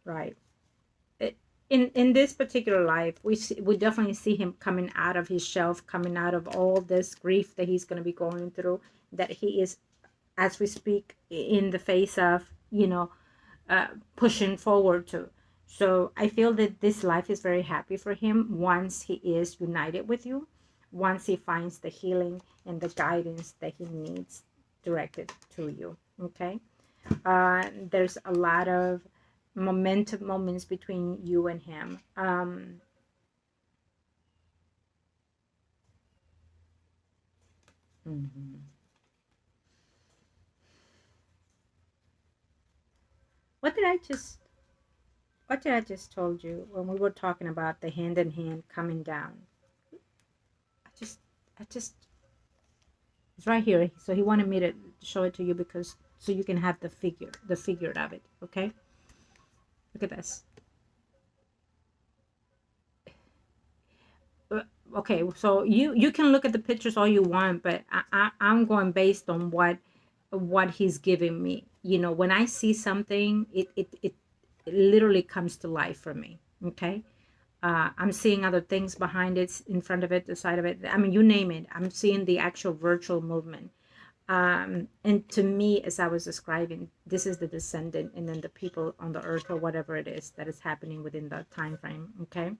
right. In this particular life, we definitely see him coming out of his shelf, coming out of all this grief that he's going to be going through. That he is, as we speak, in the face of, uh, pushing forward to. So I feel that this life is very happy for him once he is united with you, once he finds the healing and the guidance that he needs directed to you. Okay. There's a lot of momentum moments between you and him. Mhm. What did I just what did I just told you when we were talking about the hand in hand coming down? I just I just it's right here. So he wanted me to show it to you because so you can have the figure of it. Okay, look at this. Uh, okay, so you can look at the pictures all you want, but I'm going based on what he's giving me. You know, when I see something, it literally comes to life for me. Okay. I'm seeing other things behind it, in front of it, the side of it. I mean, you name it. I'm seeing the actual virtual movement. And to me, as I was describing, this is the descendant, and then the people on the earth or whatever it is that is happening within that time frame. Okay.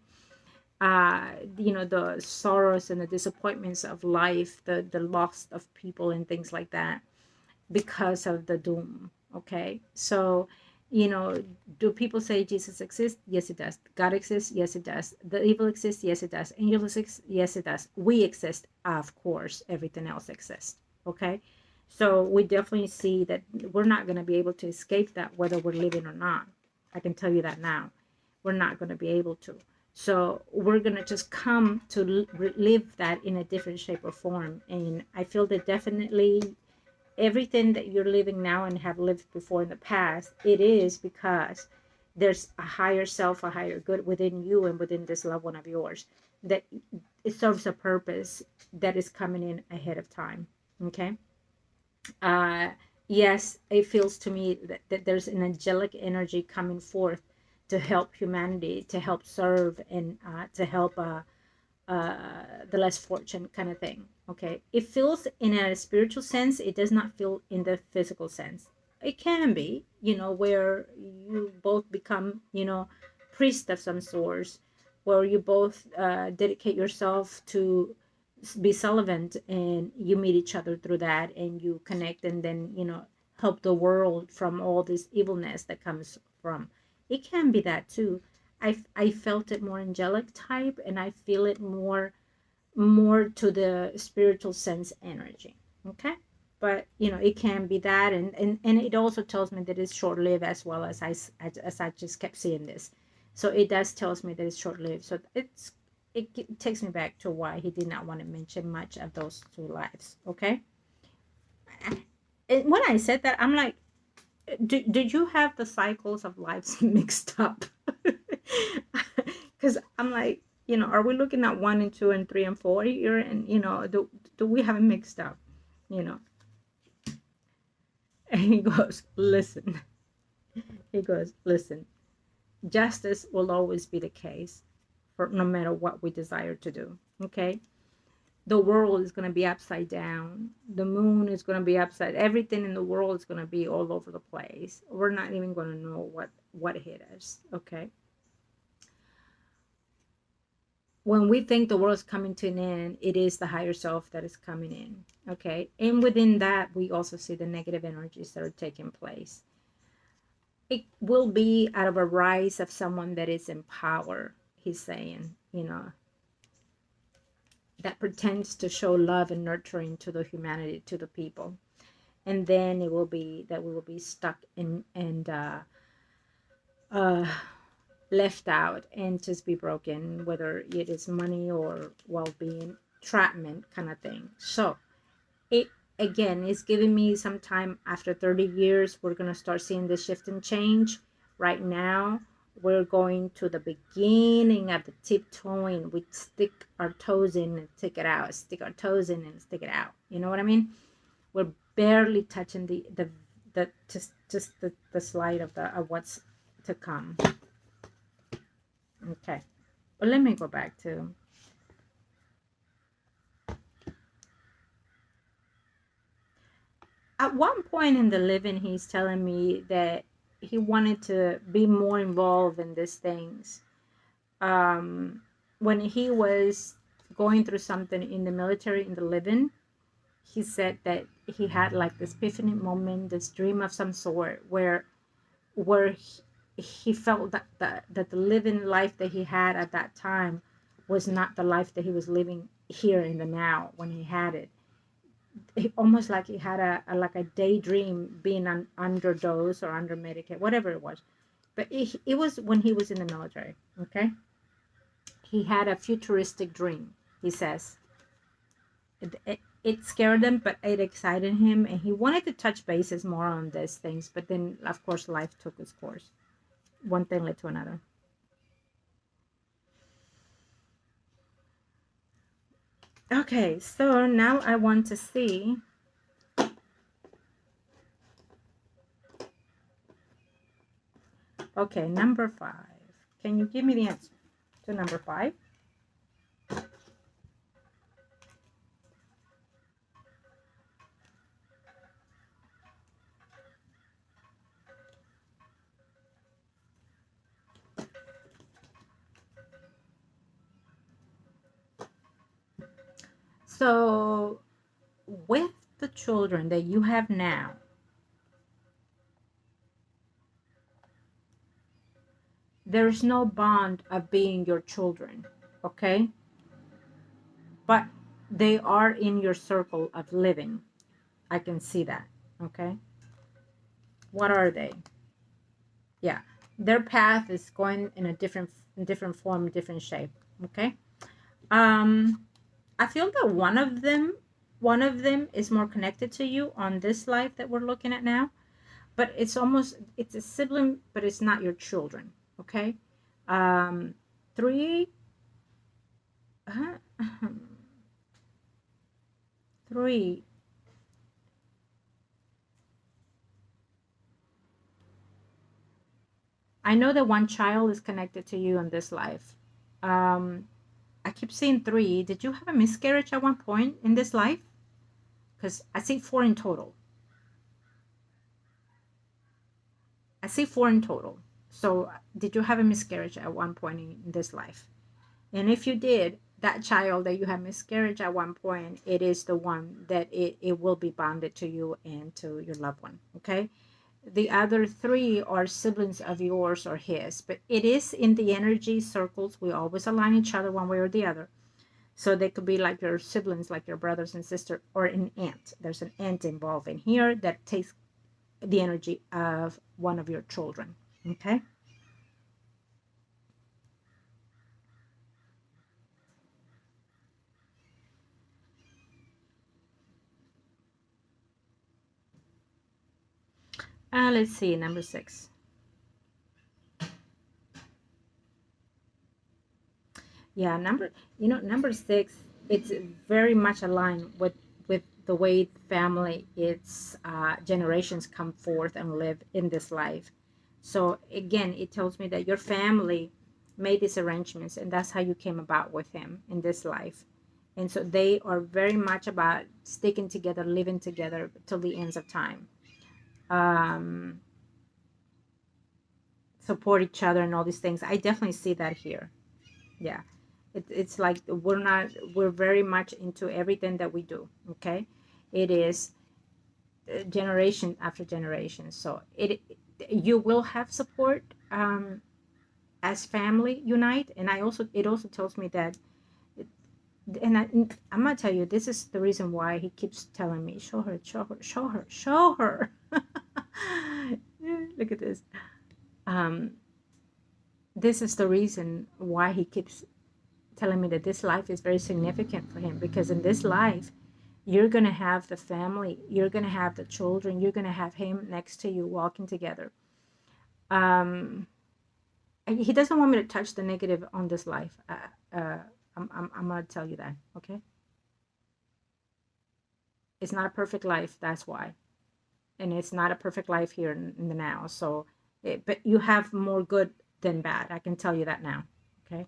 The sorrows and the disappointments of life, the loss of people and things like that because of the doom. Okay. So, do people say Jesus exists? Yes, it does. God exists? Yes, it does. The evil exists? Yes, it does. Angels exist? Yes, it does. We exist? Of course. Everything else exists. Okay. So we definitely see that we're not going to be able to escape that whether we're living or not. I can tell you that now. We're not going to be able to. So we're going to just come to live that in a different shape or form. And I feel that definitely everything that you're living now and have lived before in the past, it is because there's a higher self, a higher good within you and within this loved one of yours that it serves a purpose that is coming in ahead of time. Okay. uh yes, it feels to me that there's an angelic energy coming forth to help humanity, to help serve, and to help the less fortunate kind of thing. Okay, it feels in a spiritual sense. It does not feel in the physical sense. It can be, where you both become, priests of some sorts, where you both dedicate yourself to be solvent, and you meet each other through that, and you connect, and then help the world from all this evilness that comes from. It can be that too. I felt it more angelic type, and I feel it more to the spiritual sense energy. Okay. But it can be that, and it also tells me that it's short-lived, as well as I just kept seeing this. So it does tells me that it's short-lived. So it takes me back to why he did not want to mention much of those two lives. Okay. And when I said that, I'm like, did you have the cycles of lives mixed up? Because I'm like, are we looking at 1 and 2 and 3 and 4 here? And do we have it mixed up? You know. And he goes, listen. He goes, listen. Justice will always be the case, for no matter what we desire to do. Okay. The world is going to be upside down. The moon is going to be upside. Everything in the world is going to be all over the place. We're not even going to know what hit us. Okay. when we think the world is coming to an end, it is the higher self that is coming in. Okay. And within that, we also see the negative energies that are taking place. It will be out of a rise of someone that is in power, he's saying, you know, that pretends to show love and nurturing to the humanity, to the people. And then it will be that we will be stuck in and uh, left out and just be broken, whether it is money or well-being, entrapment kind of thing. So it again is giving me some time. After 30 years, we're going to start seeing this shift and change. Right now, we're going to the beginning of the tiptoeing. We stick our toes in and stick it out, stick our toes in and stick it out. You know what I mean? We're barely touching the just the slide of what's to come. Okay, but let me go back to, at one point in the living, he's telling me that he wanted to be more involved in these things. When he was going through something in the military, in the living, he said that he had like this epiphany moment, this dream of some sort, where he felt that the living life that he had at that time was not the life that he was living here in the now when he had it. He, almost like he had a like a daydream being underdose or under medicate, whatever it was. But it was when he was in the military. Okay, he had a futuristic dream. He says it scared him, but it excited him, and he wanted to touch bases more on these things. But then, of course, life took its course. One thing led to another. Okay, so now I want to see. Okay, number 5. Can you give me the answer to number 5? So, with the children that you have now, there's no bond of being your children, okay? But they are in your circle of living. I can see that, okay? What are they? Yeah, their path is going in a different form, different shape, okay? I feel that one of them is more connected to you on this life that we're looking at now, but it's a sibling, but it's not your children, okay? 3 3. I know that one child is connected to you in this life. I keep seeing 3. Did you have a miscarriage at one point in this life? Because I see 4 in total. I see 4 in total. So did you have a miscarriage at one point in this life? And if you did, that child that you have miscarriage at one point, it is the one that it will be bonded to you and to your loved one. Okay. The other 3 are siblings of yours or his, but it is in the energy circles. We always align each other one way or the other. So they could be like your siblings, like your brothers and sister, or an aunt. There's an aunt involved in here that takes the energy of one of your children. Okay. Let's see, number 6. Yeah, number 6, it's very much aligned with the way family, its generations come forth and live in this life. So again, it tells me that your family made these arrangements, and that's how you came about with him in this life. And so they are very much about sticking together, living together till the ends of time. Um, Support each other and all these things. I definitely see that here. Yeah. It's like we're very much into everything that we do. Okay, it is generation after generation. So you will have support as family unite. And it also tells me that, I'm gonna tell you, this is the reason why he keeps telling me, show her, show her, show her, show her. Look at this. um this is the reason why he keeps telling me that this life is very significant for him, because in this life you're going to have the family, you're going to have the children, you're going to have him next to you walking together. um he doesn't want me to touch the negative on this life. I'm going to tell you that. Okay, it's not a perfect life, that's why. And it's not a perfect life here in the now. So but you have more good than bad, I can tell you that now. Okay,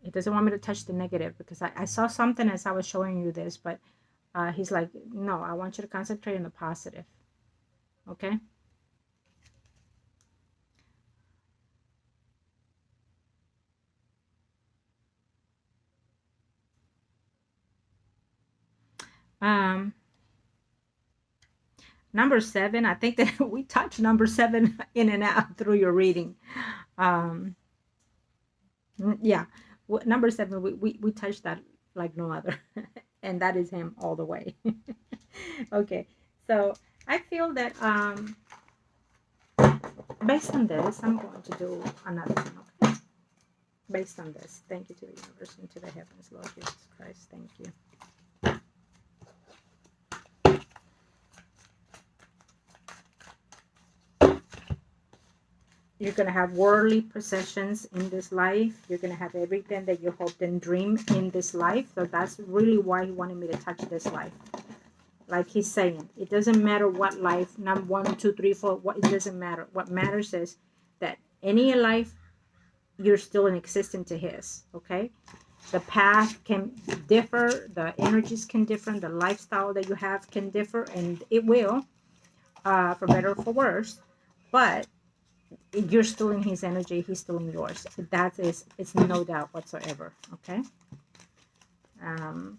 he doesn't want me to touch the negative, because I saw something as I was showing you this, but he's like, no, I want you to concentrate on the positive. Okay. um Number 7, I think that we touched number 7 in and out through your reading. um yeah, number 7, we touched that like no other. And that is him all the way. Okay, so I feel that based on this, I'm going to do another one. Okay, based on this, thank you to the universe and to the heavens, Lord Jesus Christ, thank you. You're going to have worldly possessions in this life. You're going to have everything that you hoped and dream in this life. So that's really why he wanted me to touch this life. Like he's saying, it doesn't matter what life, number 1, 2, 3, 4, what, it doesn't matter. What matters is that any life, you're still in existence to his. Okay, the path can differ, the energies can differ, the lifestyle that you have can differ, and it will, for better or for worse. But you're still in his energy, he's still in yours. That is, it's no doubt whatsoever. Okay. And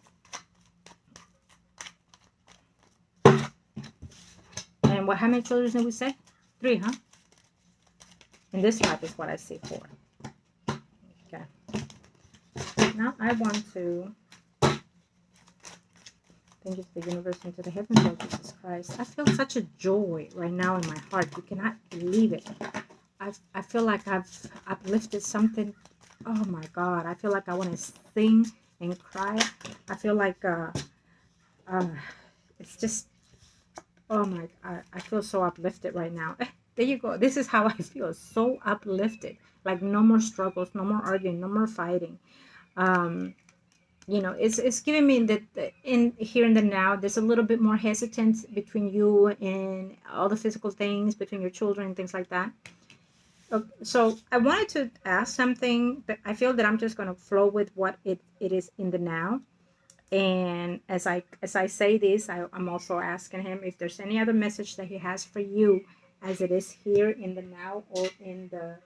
how many children did we say? 3, huh? And this life is what I see 4. Okay. Now I want to thank you to the universe and to the heavens, Lord Jesus Christ. I feel such a joy right now in my heart. You cannot believe it. I feel like I've uplifted something. Oh my God. I feel like I want to sing and cry. I feel like it's just, oh my, I feel so uplifted right now. There you go. This is how I feel. So uplifted. Like no more struggles, no more arguing, no more fighting. You know, it's giving me that in here and the now, there's a little bit more hesitance between you and all the physical things, between your children and things like that. So I wanted to ask something, but I feel that I'm just going to flow with what it is in the now. And as I say this, I'm also asking him if there's any other message that he has for you, as it is here in the now, or in the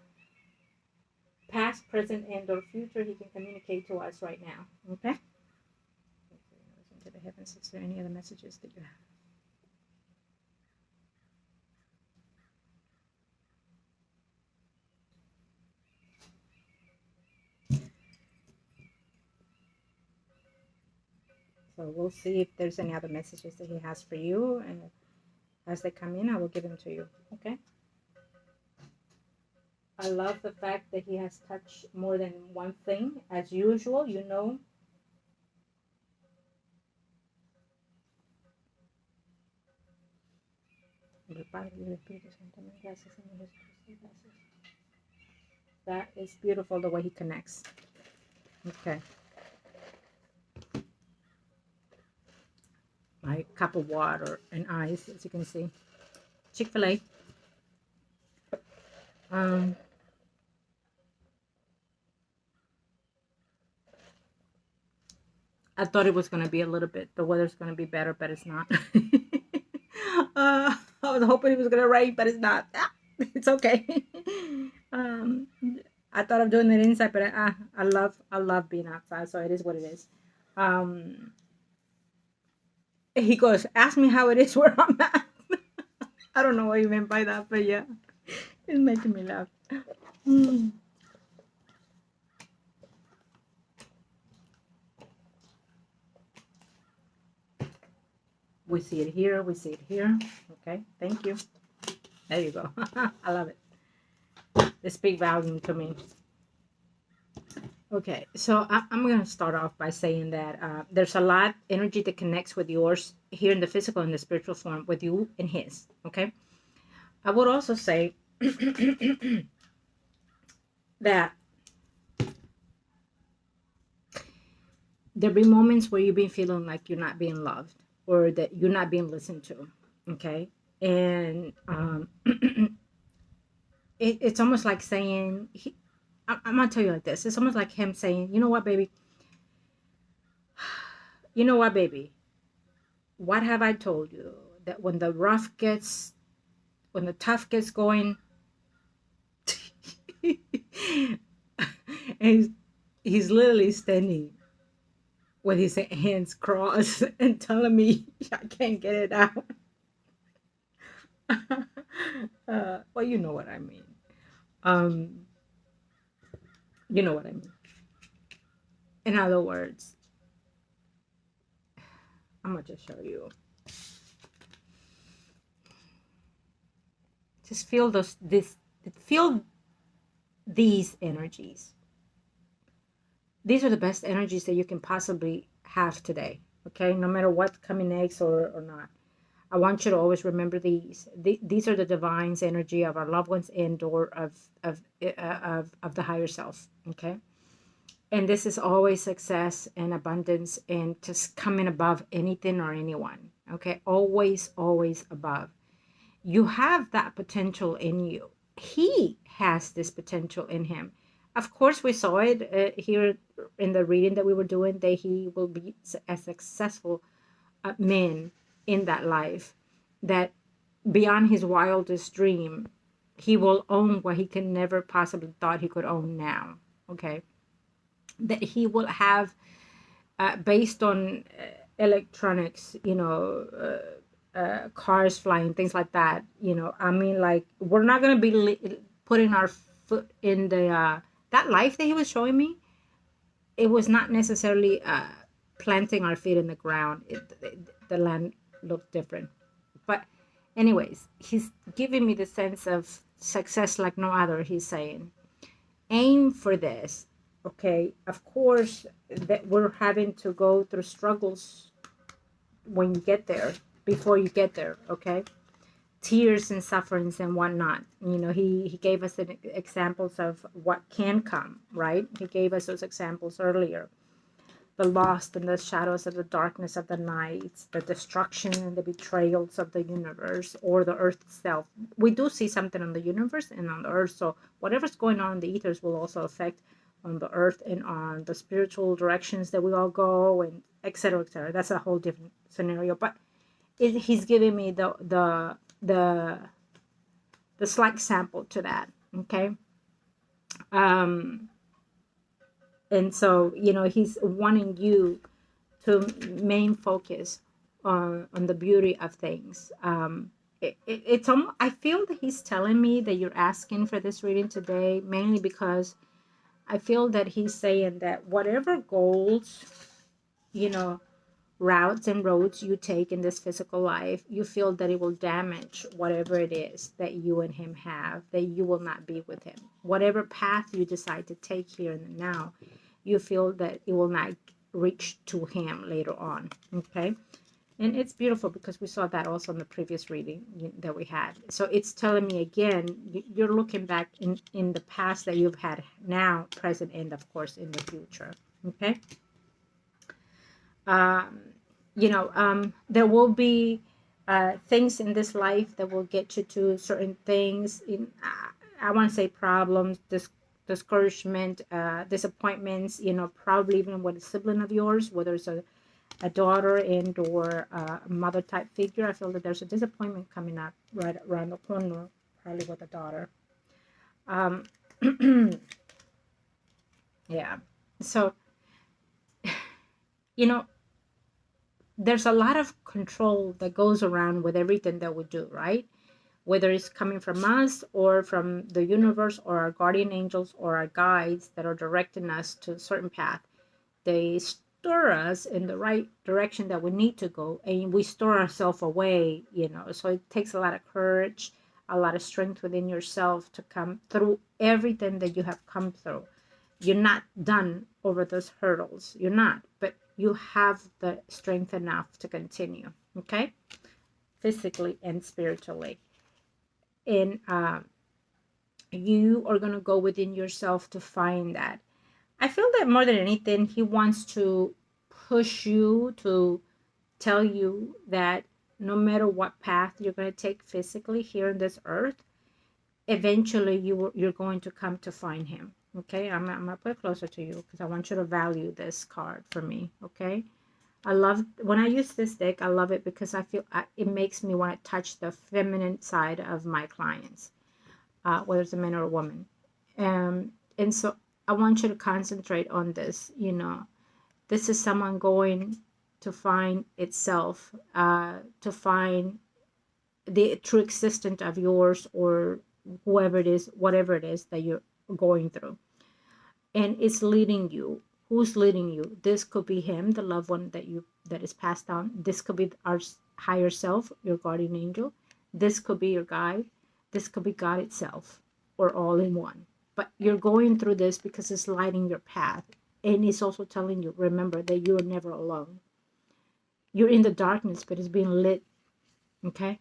past, present, and or future. He can communicate to us right now. Okay. Into the heavens, is there any other messages that you have? So we'll see if there's any other messages that he has for you, and as they come in, I will give them to you. Okay. I love the fact that he has touched more than one thing, as usual, you know. That is beautiful, the way he connects. Okay. My cup of water and ice, as you can see. Chick-fil-A. I thought it was going to be a little bit, the weather's going to be better, but it's not. I was hoping it was going to rain, but it's not. It's okay. I thought of doing it inside, but I love being outside, so it is what it is. Um, he goes, ask me how it is where I'm at. I don't know what you meant by that, but yeah, it's making me laugh. Mm. We see it here. We see it here. Okay, thank you. There you go. I love it. They speak volume to me. Okay, so I'm going to start off by saying that there's a lot energy that connects with yours here in the physical and the spiritual form with you and his. Okay, I would also say that there'll be moments where you've been feeling like you're not being loved or that you're not being listened to. Okay, and it's almost like saying, I'm going to tell you like this. It's almost like him saying, you know what, baby? You know what, baby? What have I told you? That when the rough gets, when the tough gets going, and he's literally standing with his hands crossed and telling me I can't get it out. Well, you know what I mean. Um, you know what I mean. In other words, I'm gonna just show you. Just feel feel these energies. These are the best energies that you can possibly have today. Okay, no matter what's coming next or not. I want you to always remember these. These are the divine's energy of our loved ones and or of the higher self. Okay, and this is always success and abundance and just coming above anything or anyone. Okay, always above. You have that potential in you. He has this potential in him. Of course, we saw it here in the reading that we were doing, that he will be a successful man in that life, that beyond his wildest dream, he will own what he can never possibly thought he could own now. Okay, that he will have based on electronics, cars flying, things like that. I mean, like, we're not gonna be putting our foot in the that life that he was showing me. It was not necessarily planting our feet in the ground. The land looked different, but anyways, he's giving me the sense of success like no other. He's saying, aim for this. Okay, of course that we're having to go through struggles when you get there, before you get there. Okay, tears and sufferings and whatnot. He gave us examples of what can come, right? He gave us those examples earlier. The lost in the shadows of the darkness of the night, the destruction and the betrayals of the universe or the earth itself. We do see something on the universe and on the earth, so whatever's going on in the ethers will also affect on the earth and on the spiritual directions that we all go, and etc., etc. That's a whole different scenario, but he's giving me the slight sample to that. Okay, and so he's wanting you to main focus on the beauty of things. It's almost, I feel that he's telling me that you're asking for this reading today mainly because I feel that he's saying that whatever goals, routes and roads you take in this physical life, you feel that it will damage whatever it is that you and him have, that you will not be with him. Whatever path you decide to take here and now, you feel that it will not reach to him later on. Okay, and it's beautiful because we saw that also in the previous reading that we had. So it's telling me again, you're looking back in the past that you've had, now, present, and of course in the future. Okay, there will be things in this life that will get you to certain things. I want to say problems, discouragement, disappointments. Probably even with a sibling of yours, whether it's a daughter and or a mother type figure. I feel that there's a disappointment coming up right around the corner, probably with a daughter. Yeah. So, you know, there's a lot of control that goes around with everything that we do, right? Whether it's coming from us or from the universe or our guardian angels or our guides that are directing us to a certain path. They store us in the right direction that we need to go, and we store ourselves away, so it takes a lot of courage, a lot of strength within yourself to come through everything that you have come through. You're not done over those hurdles, you're not, but you have the strength enough to continue, okay, physically and spiritually. And you are going to go within yourself to find that. I feel that more than anything, he wants to push you, to tell you that no matter what path you're going to take physically here on this earth, eventually you're going to come to find him. Okay, I'm going to put it closer to you because I want you to value this card for me. Okay, I love when I use this deck. I love it because I feel it makes me want to touch the feminine side of my clients, whether it's a man or a woman. And so I want you to concentrate on this. This is someone going to find itself, to find the true existence of yours or whoever it is, whatever it is that you're going through. And it's leading you. Who's leading you? This could be him, the loved one that is passed on. This could be our higher self, your guardian angel. This could be your guide. This could be God itself, or all in one. But you're going through this because it's lighting your path. And it's also telling you, remember that you're never alone. You're in the darkness, but it's being lit. Okay?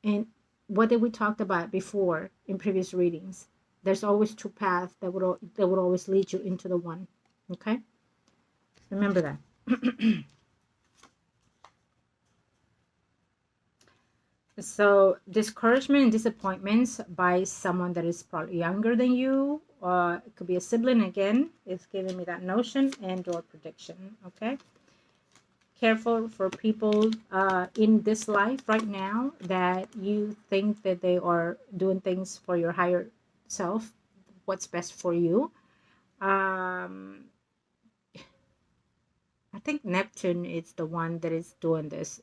And what did we talked about before in previous readings? There's always two paths that would always lead you into the one. Okay? Remember that. So discouragement and disappointments by someone that is probably younger than you. It could be a sibling again. It's giving me that notion and or prediction. Okay? Careful for people in this life right now that you think that they are doing things for your higher self, what's best for you. I think Neptune is the one that is doing this.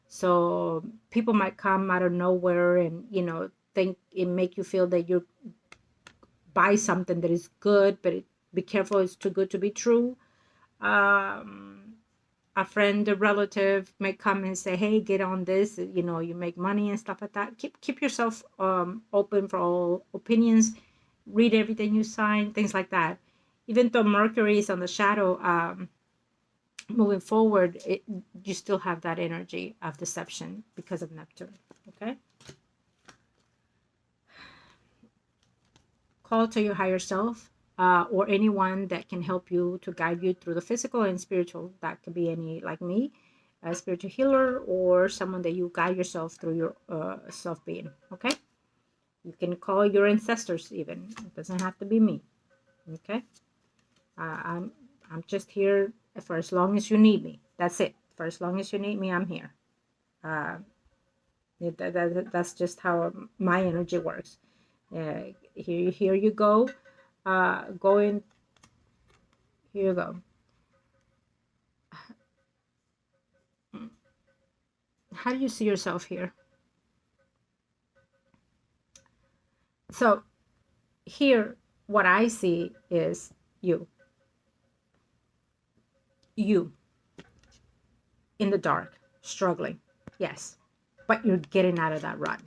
So people might come out of nowhere and think it make you feel that you buy something that is good, but be careful, it's too good to be true. A friend, a relative may come and say, hey, get on this, you make money and stuff like that. Keep yourself open for all opinions. Read everything you sign, things like that. Even though Mercury is on the shadow, moving forward, you still have that energy of deception because of Neptune. Okay? Call to your higher self. Or anyone that can help you to guide you through the physical and spiritual. That could be any, like me, a spiritual healer, or someone that you guide yourself through your self-being. Okay? You can call your ancestors even. It doesn't have to be me. Okay? I'm just here for as long as you need me. That's it. For as long as you need me, I'm here. That's just how my energy works. Here you go. Going, here you go. How do you see yourself here? So here, what I see is you in the dark, struggling. Yes, but you're getting out of that rut.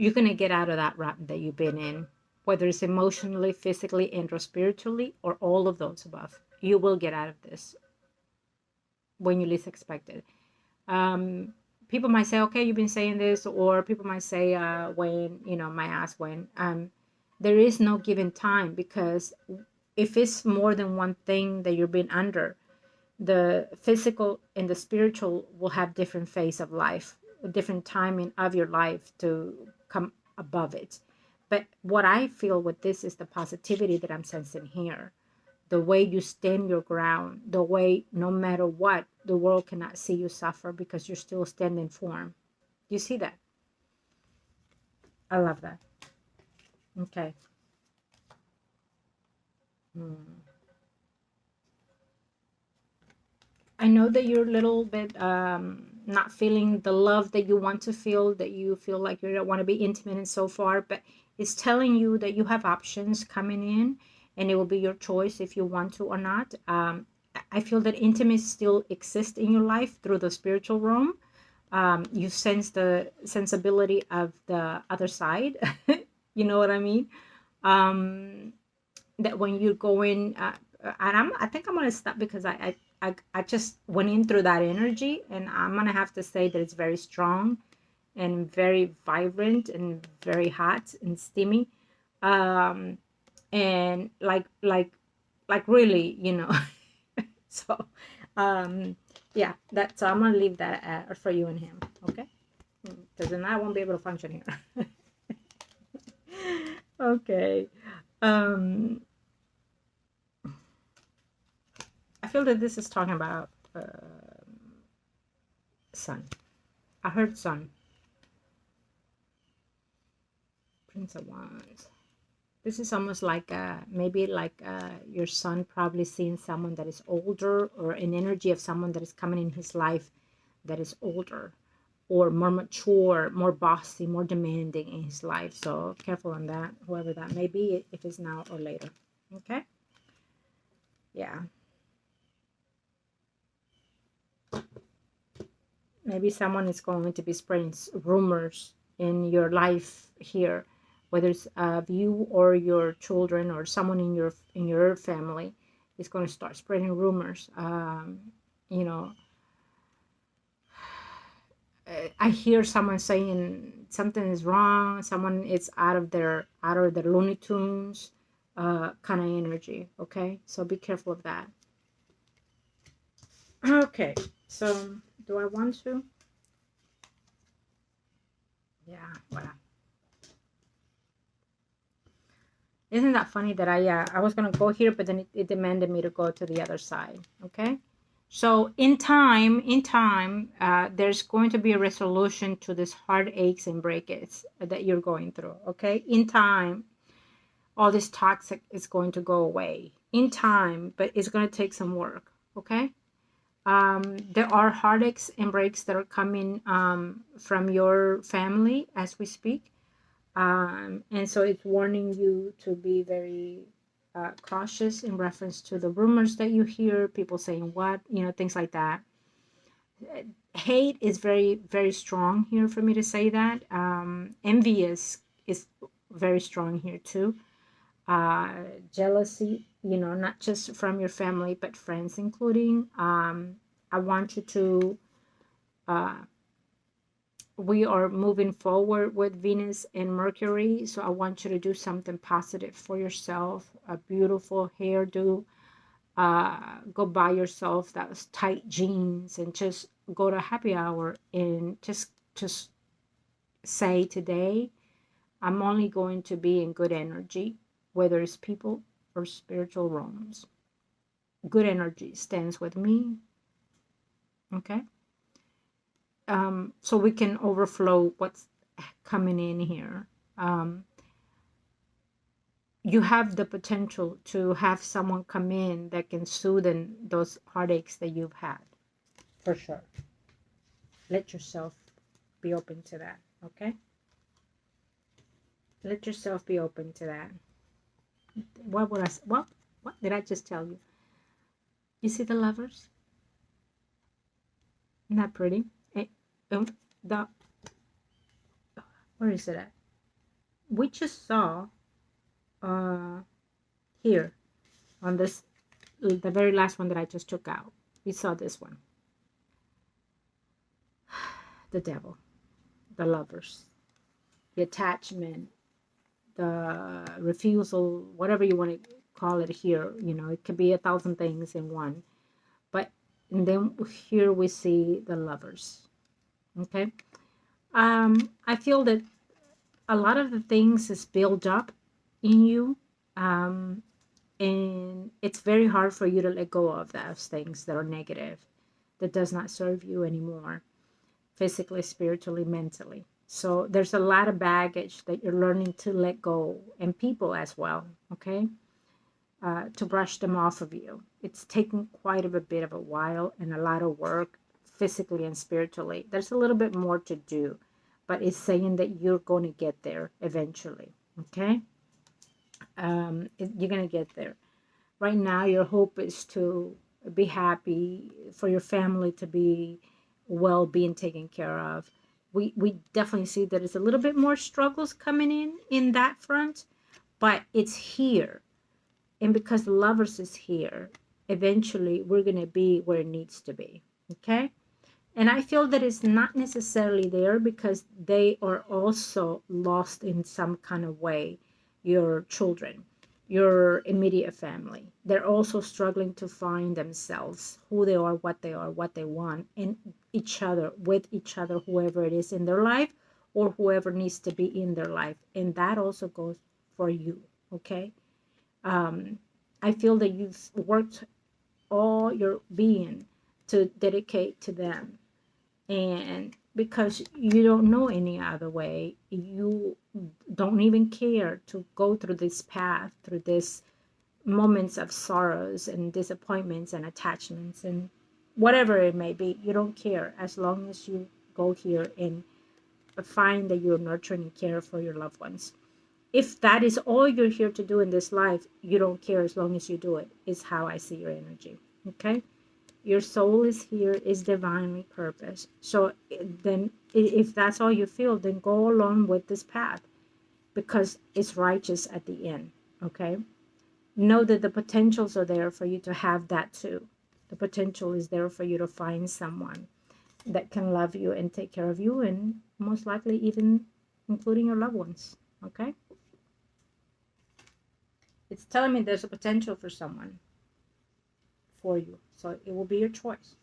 You're going to get out of that rut that you've been in, whether it's emotionally, physically, and or spiritually, or all of those above. You will get out of this when you least expect it. People might say, okay, you've been saying this, or people might say, when, might ask when. There is no given time, because if it's more than one thing that you're being under, the physical and the spiritual will have different phase of life, a different timing of your life to come above it. But what I feel with this is the positivity that I'm sensing here. The way you stand your ground, the way no matter what, the world cannot see you suffer because you're still standing firm. You see that? I love that. Okay. Mm. I know that you're a little bit not feeling the love that you want to feel, that you feel like you don't want to be intimate and so far, but it's telling you that you have options coming in and it will be your choice if you want to or not. I feel that intimacy still exists in your life through the spiritual realm. You sense the sensibility of the other side. You know what I mean? Um, that when you're going and I think I'm gonna stop because I just went in through that energy, and I'm gonna have to say that it's very strong and very vibrant and very hot and steamy, um and like really, so yeah, that's, so I'm gonna leave that for you and him, okay? Because then I won't be able to function here. Okay. um I feel that this is talking about sun. I heard sun. Prince of Wands. This is almost like maybe like your son probably seeing someone that is older, or an energy of someone that is coming in his life that is older or more mature, more bossy, more demanding in his life. So careful on that, whoever that may be, if it's now or later. Okay? Yeah. Maybe someone is going to be spreading rumors in your life here, whether it's of you or your children or someone in your family is going to start spreading rumors. You know, I hear someone saying something is wrong. Someone is out of their Looney Tunes kind of energy. Okay, so be careful of that. Okay, so do I want to? Yeah, voilà. Isn't that funny that I was gonna go here, but then it demanded me to go to the other side. Okay, so in time, there's going to be a resolution to this heartaches and breakaches that you're going through. Okay, in time, all this toxic is going to go away in time, but it's going to take some work. Okay, there are heartaches and breaks that are coming from your family as we speak. And so it's warning you to be very cautious in reference to the rumors that you hear, people saying what, things like that. Hate is very, very strong here for me to say that. Envy is very strong here too. Jealousy, not just from your family, but friends including. I want you to uh, we are moving forward with Venus and Mercury. So I want you to do something positive for yourself, a beautiful hairdo. Go buy yourself those tight jeans and just go to happy hour and just say today, I'm only going to be in good energy, whether it's people or spiritual realms. Good energy stands with me. Okay. So we can overflow what's coming in here. You have the potential to have someone come in that can soothe those heartaches that you've had, for sure. Let yourself be open to that, okay? Let yourself be open to that. What did I just tell you? You see the lovers? Isn't that pretty? The Where is it at? We just saw uh here on this, the very last one that I just took out. We saw this one. The devil, the lovers, the attachment, the refusal, whatever you want to call it here. It could be 1,000 things in one. But and then here we see the lovers. Okay. I feel that a lot of the things is built up in you. And it's very hard for you to let go of those things that are negative, that does not serve you anymore, physically, spiritually, mentally. So there's a lot of baggage that you're learning to let go, and people as well. Okay. to brush them off of you. It's taken quite a bit of a while and a lot of work, physically and spiritually. There's a little bit more to do, but it's saying that you're going to get there eventually. Okay, you're going to get there. Right now, your hope is to be happy, for your family to be well, being taken care of. We definitely see that it's a little bit more struggles coming in that front, but it's here. And because the lovers is here, eventually we're going to be where it needs to be. Okay. And I feel that it's not necessarily there because they are also lost in some kind of way. Your children, your immediate family, they're also struggling to find themselves, who they are, what they want, and each other, with each other, whoever it is in their life or whoever needs to be in their life. And that also goes for you. Okay. I feel that you've worked all your being to dedicate to them, and because you don't know any other way, you don't even care to go through this path, through this moments of sorrows and disappointments and attachments and whatever it may be. You don't care as long as you go here and find that you're nurturing and care for your loved ones. If that is all you're here to do in this life, you don't care as long as you do it, is how I see your energy. Okay. Your soul is here, is divinely purposed. So then if that's all you feel, then go along with this path because it's righteous at the end. Okay. Know that the potentials are there for you to have that too. The potential is there for you to find someone that can love you and take care of you, and most likely even including your loved ones. Okay. It's telling me there's a potential for someone for you. So it will be your choice.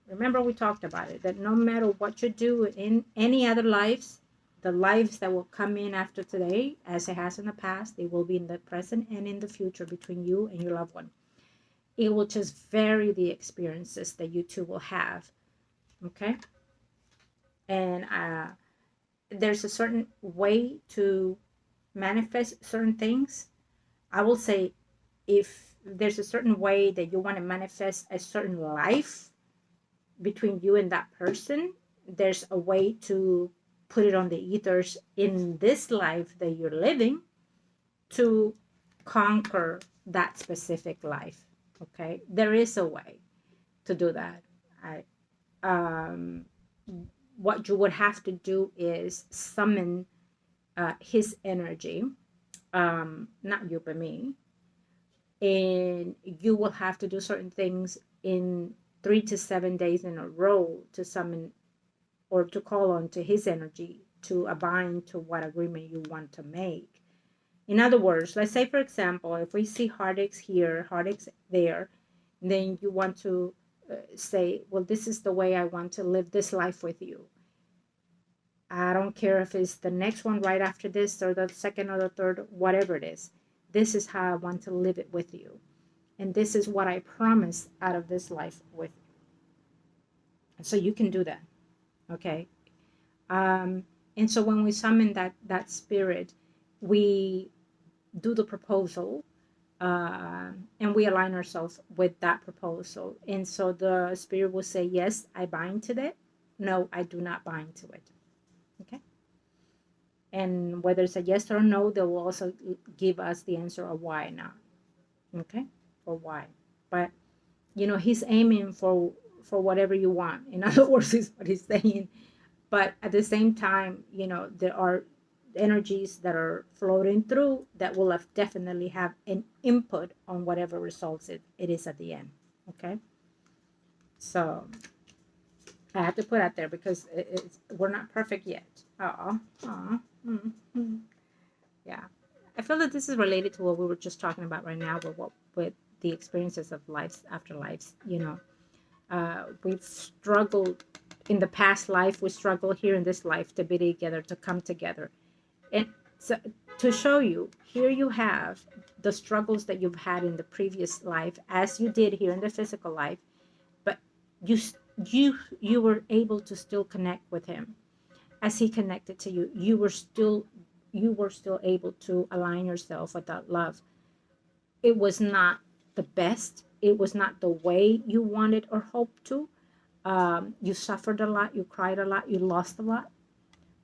Remember, we talked about it, that no matter what you do in any other lives, the lives that will come in after today, as it has in the past, they will be in the present and in the future between you and your loved one. It will just vary the experiences that you two will have. Okay? And there's a certain way to manifest certain things. I will say, if there's a certain way that you want to manifest a certain life between you and that person, there's a way to put it on the ethers in this life that you're living to conquer that specific life. Okay, there is a way to do that. What you would have to do is summon his energy, not you but me, and you will have to do certain things in 3 to 7 days in a row to summon or to call on to his energy to bind to what agreement you want to make. In other words, let's say, for example, if we see heartaches here, heartaches there, then you want to say, well, this is the way I want to live this life with you. I don't care if it's the next one right after this or the second or the third, whatever it is. This is how I want to live it with you. And this is what I promise out of this life with you. So you can do that. Okay. And so when we summon that spirit, we do the proposal, and we align ourselves with that proposal. And so the spirit will say, yes, I bind to that. No, I do not bind to it. Okay. And whether it's a yes or no, they will also give us the answer of why not. Okay. Or why. But he's aiming for whatever you want. In other words, is what he's saying. But at the same time, there are energies that are floating through that will definitely have an input on whatever results it is at the end. Okay. So I have to put out there because we're not perfect yet. Yeah. I feel that this is related to what we were just talking about right now with the experiences of lives after lives. We've struggled in the past life. We struggle here in this life to be together, to come together. And so to show you, here you have the struggles that you've had in the previous life, as you did here in the physical life, but you were able to still connect with him as he connected to you. You were still able to align yourself with that love. it was not the best. It was not the way you wanted or hoped to. You suffered a lot, you cried a lot, you lost a lot,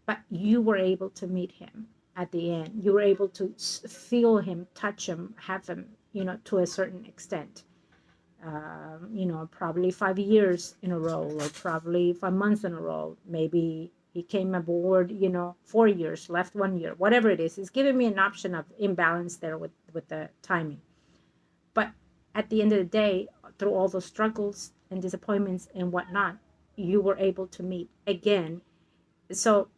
but you were able to meet him at the end. You were able to feel him, touch him, have him, to a certain extent. Probably 5 years in a row, or probably 5 months in a row. Maybe he came aboard, 4 years, left 1 year, whatever it is. It's giving me an option of imbalance there with the timing. But at the end of the day, through all those struggles and disappointments and whatnot, you were able to meet again. So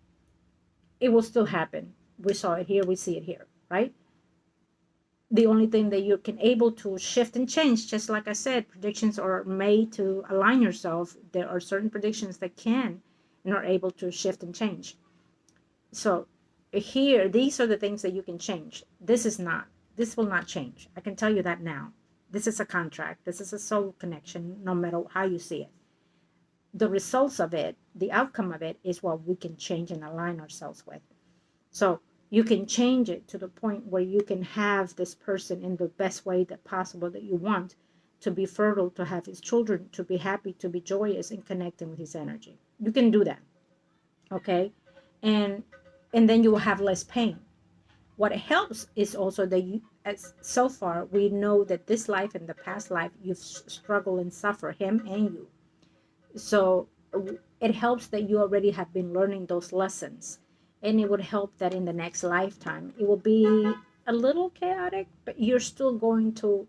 it will still happen. We saw it here, we see it here, right? The only thing that you can able to shift and change, just like I said, predictions are made to align yourself. There are certain predictions that can and are able to shift and change. So here, these are the things that you can change. This will not change. I can tell you that now. This is a contract. This is a soul connection, no matter how you see it. The results of it, the outcome of it, is what we can change and align ourselves with. So you can change it to the point where you can have this person in the best way that possible that you want, to be fertile, to have his children, to be happy, to be joyous, and connecting with his energy. You can do that, okay? And then you will have less pain. What helps is also that you, as so far, we know that this life and the past life, you've struggled and suffered, him and you. So it helps that you already have been learning those lessons. And it would help that in the next lifetime, it will be a little chaotic, but you're still going to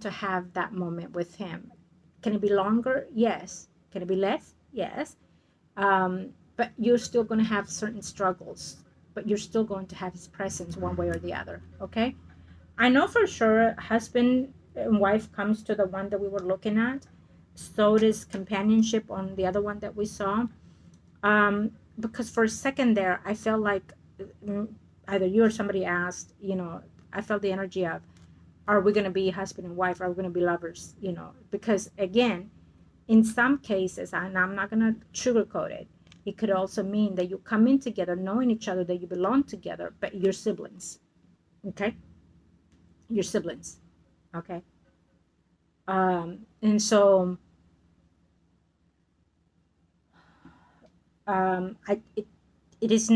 have that moment with him. Can it be longer? Yes. Can it be less? Yes. But you're still going to have certain struggles, but you're still going to have his presence one way or the other. Okay. I know for sure husband and wife comes to the one that we were looking at. So does companionship on the other one that we saw. Because for a second there, I felt like either you or somebody asked, I felt the energy of, are we going to be husband and wife? Are we going to be lovers? Because again, in some cases, and I'm not going to sugarcoat it, it could also mean that you come in together, knowing each other, that you belong together, but you're siblings. Okay? You're siblings. Okay? And so it is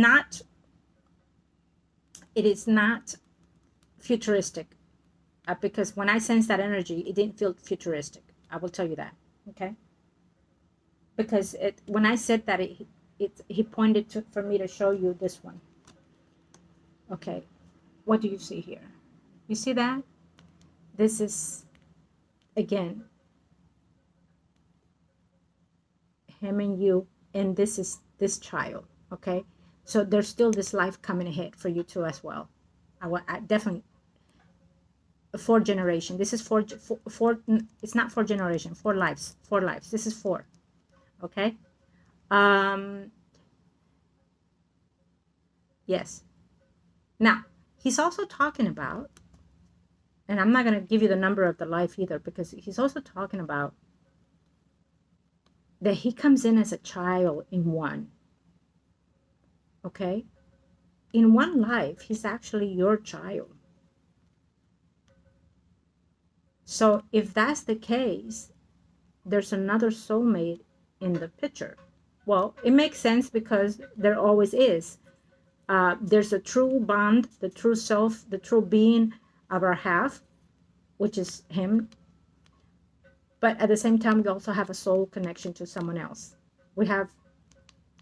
not futuristic, because when I sensed that energy, it didn't feel futuristic. I will tell you that. Okay? Because when I said that, he pointed to, for me to show you this one. Okay, what do you see here? You see that? This is, again, him and you, and this is this child. Okay, so there's still this life coming ahead for you too as well. I definitely, 4 generation. This is four. It's not 4 generation. 4 lives. 4 lives. This is 4. Okay. Yes. Now he's also talking about, and I'm not going to give you the number of the life either, because he's also talking about that he comes in as a child in one. Okay? In one life, he's actually your child. So if that's the case, there's another soulmate in the picture. Well, it makes sense, because there always is. There's a true bond, the true self, the true being of our half, which is him. But at the same time, we also have a soul connection to someone else. We have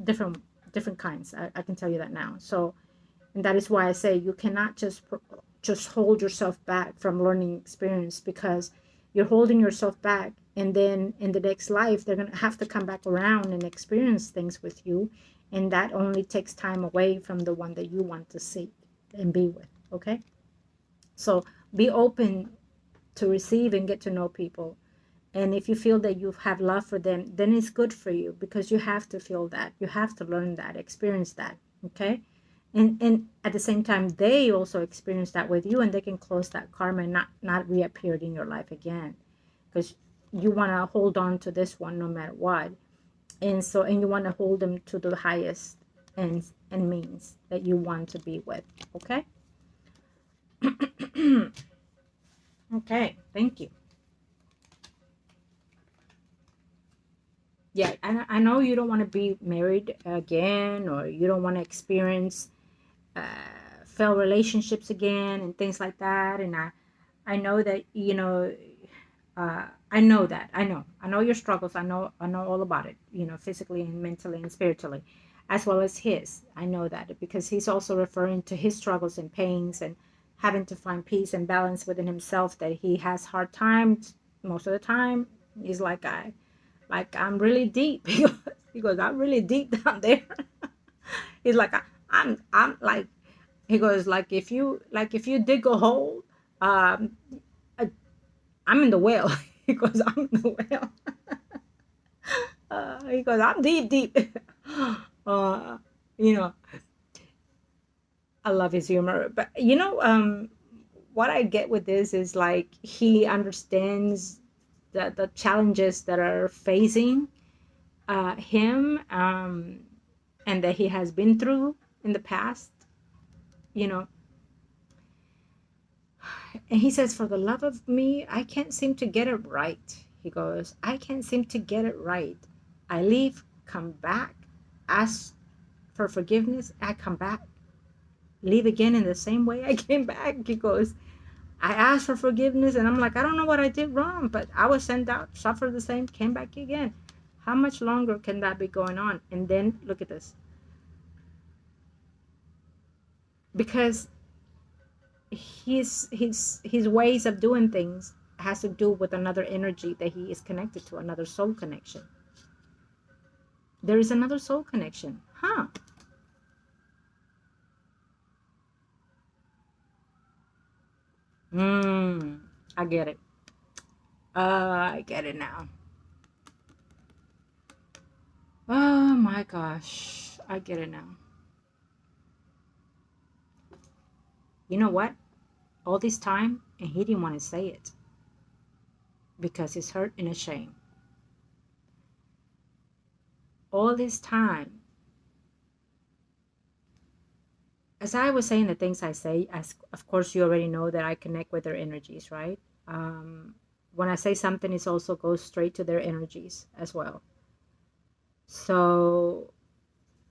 different kinds. I can tell you that now. So, and that is why I say you cannot just hold yourself back from learning experience, because you're holding yourself back, and then in the next life, they're going to have to come back around and experience things with you. And that only takes time away from the one that you want to see and be with. Okay? So be open to receive and get to know people. And if you feel that you have love for them, then it's good for you, because you have to feel that. You have to learn that, experience that. Okay? And at the same time, they also experience that with you, and they can close that karma and not reappear in your life again. Because you want to hold on to this one no matter what. And you want to hold them to the highest ends and means that you want to be with. Okay? Okay, thank you. Yeah, I know you don't want to be married again, or you don't want to experience uh, failed relationships again and things like that. And I know that, I know that. I know your struggles. I know all about it, physically and mentally and spiritually, as well as his. I know that because he's also referring to his struggles and pains and having to find peace and balance within himself, that he has hard times most of the time. He's I'm really deep. He goes, I'm really deep down there. He's like, I'm like, he goes, if you dig a hole, um, I, I'm in the well. He goes, I'm in the well. He goes, I'm deep, deep. uh, you know, I love his humor, but what I get with this is like he understands the challenges that are facing him, and that he has been through in the past. You know, And he says, for the love of me, I can't seem to get it right. He goes, I can't seem to get it right. I leave, come back, ask for forgiveness. I come back, leave again in the same way I came back. He goes, I asked for forgiveness and I'm like, I don't know what I did wrong, but I was sent out, suffered the same, came back again. How much longer can that be going on? And then look at this. Because his ways of doing things has to do with another energy that he is connected to, another soul connection. There is another soul connection, huh? Hmm. I get it. I get it now. Oh my gosh, I get it now. You know what? All this time, and he didn't want to say it because he's hurt and ashamed. All this time, as I was saying the things I say, as of course you already know that I connect with their energies, right? When I say something, it also goes straight to their energies as well. So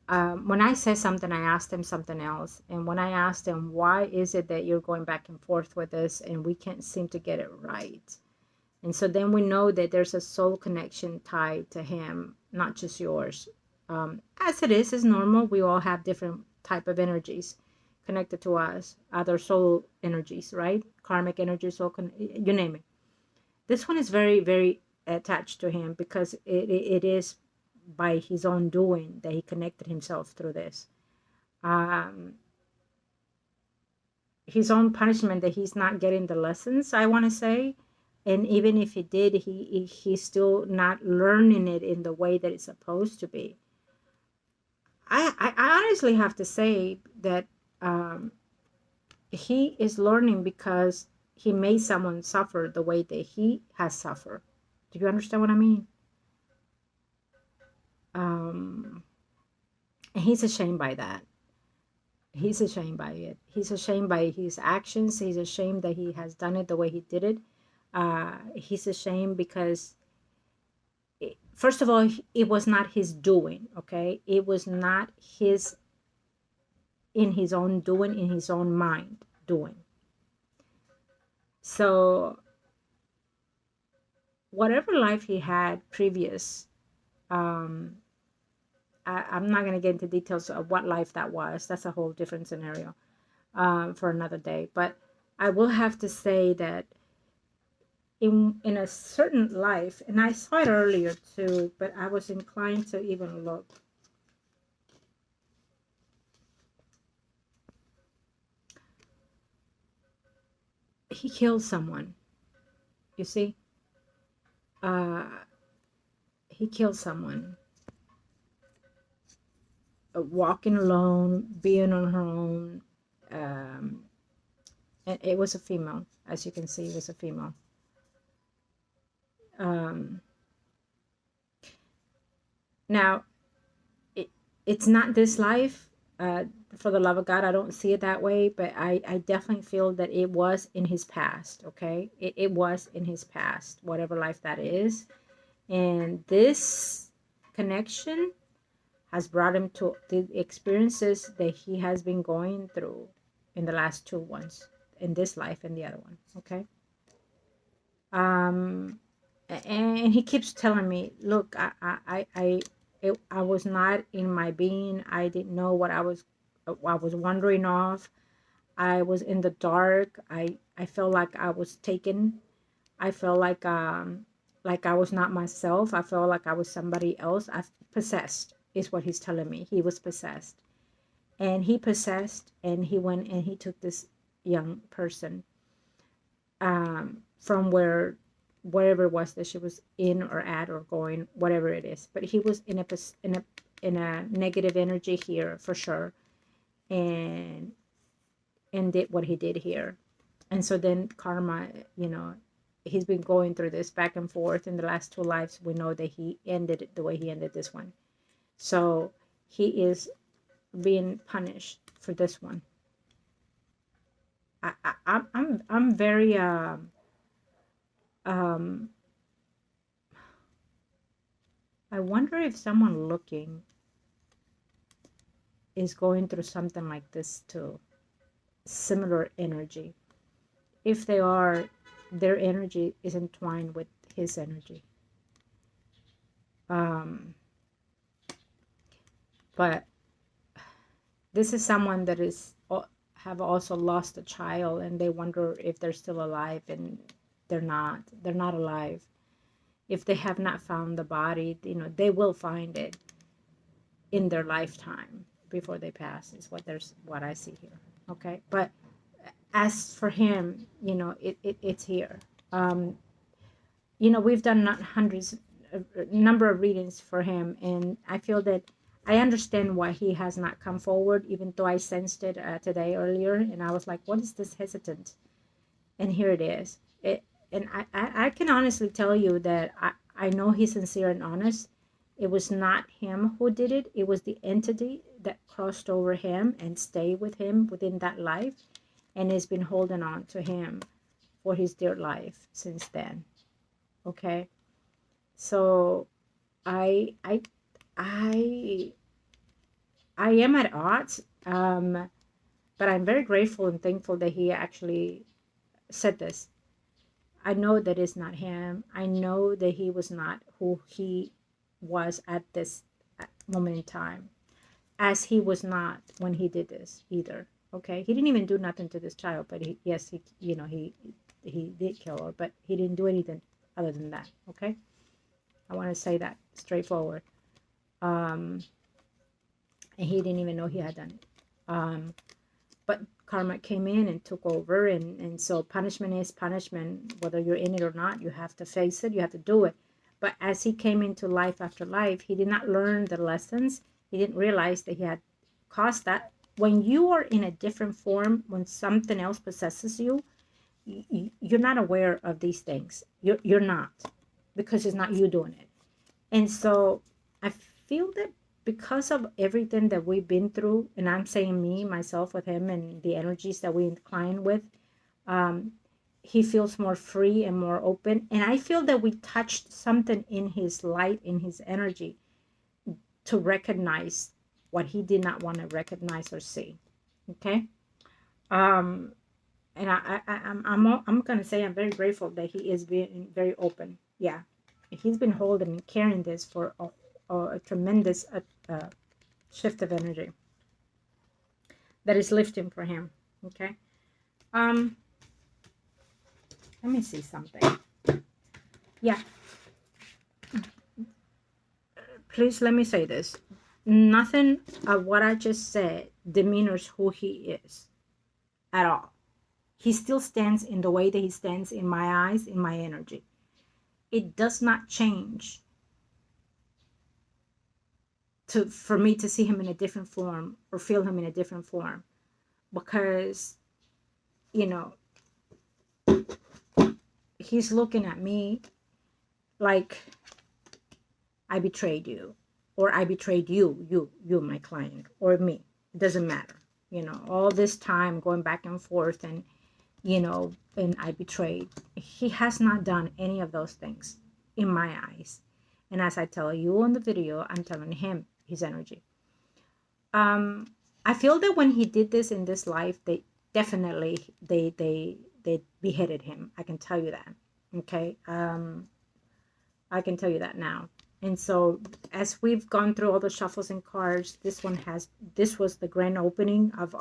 when I say something, I ask them something else. And when I ask them, why is it that you're going back and forth with this and we can't seem to get it right? And so then we know that there's a soul connection tied to him, not just yours. As it is normal. We all have different type of energies connected to us, other soul energies, right? Karmic energy, you name it. This one is very, very attached to him because it is by his own doing that he connected himself through this. Um, his own punishment that he's not getting the lessons, I want to say. And even if he did, he's still not learning it in the way that it's supposed to be. I honestly have to say that um, he is learning because he made someone suffer the way that he has suffered. Do you understand what I mean? Um, and he's ashamed by that. He's ashamed by it. He's ashamed by his actions. He's ashamed that he has done it the way he did it. He's ashamed because, first of all, it was not his doing, okay? It was not his, in his own doing, in his own mind doing. So, whatever life he had previous, um, I'm not going to get into details of what life that was. That's a whole different scenario for another day. But I will have to say that in a certain life, and I saw it earlier too, but I was inclined to even look. He killed someone. You see, uh, he killed someone. Walking alone, being on her own, um, and it was a female. As you can see, it was a female. Um, Now, it, it's not this life. uh, for the love of God, I don't see it that way, but I definitely feel that it was in his past, okay? It was in his past, whatever life that is. And this connection has brought him to the experiences that he has been going through in the last two ones, in this life and the other one, okay? Um, and he keeps telling me, look, I was not in my being. I didn't know what I was wandering off. I was in the dark. I felt like I was taken. I felt like I was not myself. I felt like I was somebody else. I possessed is what he's telling me. He was possessed. And he possessed, and he went and he took this young person from wherever it was that she was in or at or going, whatever it is. But he was in a negative energy here for sure, and did what he did here. And so then karma, he's been going through this back and forth in the last two lives. We know that he ended it the way he ended this one. So he is being punished for this one. I'm very um I wonder if someone looking is going through something like this too. Similar energy. If they are, their energy is entwined with his energy. But this is someone that is have also lost a child, and they wonder if they're still alive, and they're not alive. If they have not found the body, they will find it in their lifetime before they pass, is what I see here. Okay, but as for him, it's here. We've done not hundreds, a number of readings for him, and I feel that I understand why he has not come forward, even though I sensed it today earlier, and I was like, what is this hesitant? And here it is. And I can honestly tell you that I know he's sincere and honest. It was not him who did it. It was the entity that crossed over him and stayed with him within that life, and has been holding on to him for his dear life since then. Okay, so I I I I am at odds, but I'm very grateful and thankful that he actually said this. I know that it's not him. I know that he was not who he was at this moment in time, as he was not when he did this either. Okay, he didn't even do nothing to this child, but yes, he did kill her, but he didn't do anything other than that. Okay, I want to say that straightforward. And he didn't even know he had done it. But karma came in and took over, and so punishment is punishment, whether you're in it or not. You have to face it, you have to do it. But as he came into life after life, he did not learn the lessons. He didn't realize that he had caused that. When you are in a different form, when something else possesses you, you're not aware of these things. You're not, because it's not you doing it. And so I feel that because of everything that we've been through, and I'm saying me, myself, with him, and the energies that we incline with, he feels more free and more open. And I feel that we touched something in his light, in his energy, to recognize what he did not want to recognize or see. Okay. And I'm gonna say I'm very grateful that he is being very open. Yeah, he's been holding and carrying this for a tremendous shift of energy that is lifting for him. Okay. Let me see something. Yeah. Please let me say this. Nothing of what I just said demeanors who he is at all. He still stands in the way that he stands in my eyes, in my energy. It does not change for me to see him in a different form or feel him in a different form, because he's looking at me like I betrayed you, or I betrayed you, my client, or me. It doesn't matter. You know, all this time going back and forth, and, you know, and I betrayed. He has not done any of those things in my eyes. And as I tell you on the video, I'm telling him his energy. I feel that when he did this in this life, they definitely, they beheaded him. I can tell you that. Okay. I can tell you that now. And so as we've gone through all the shuffles and cards, this was the grand opening of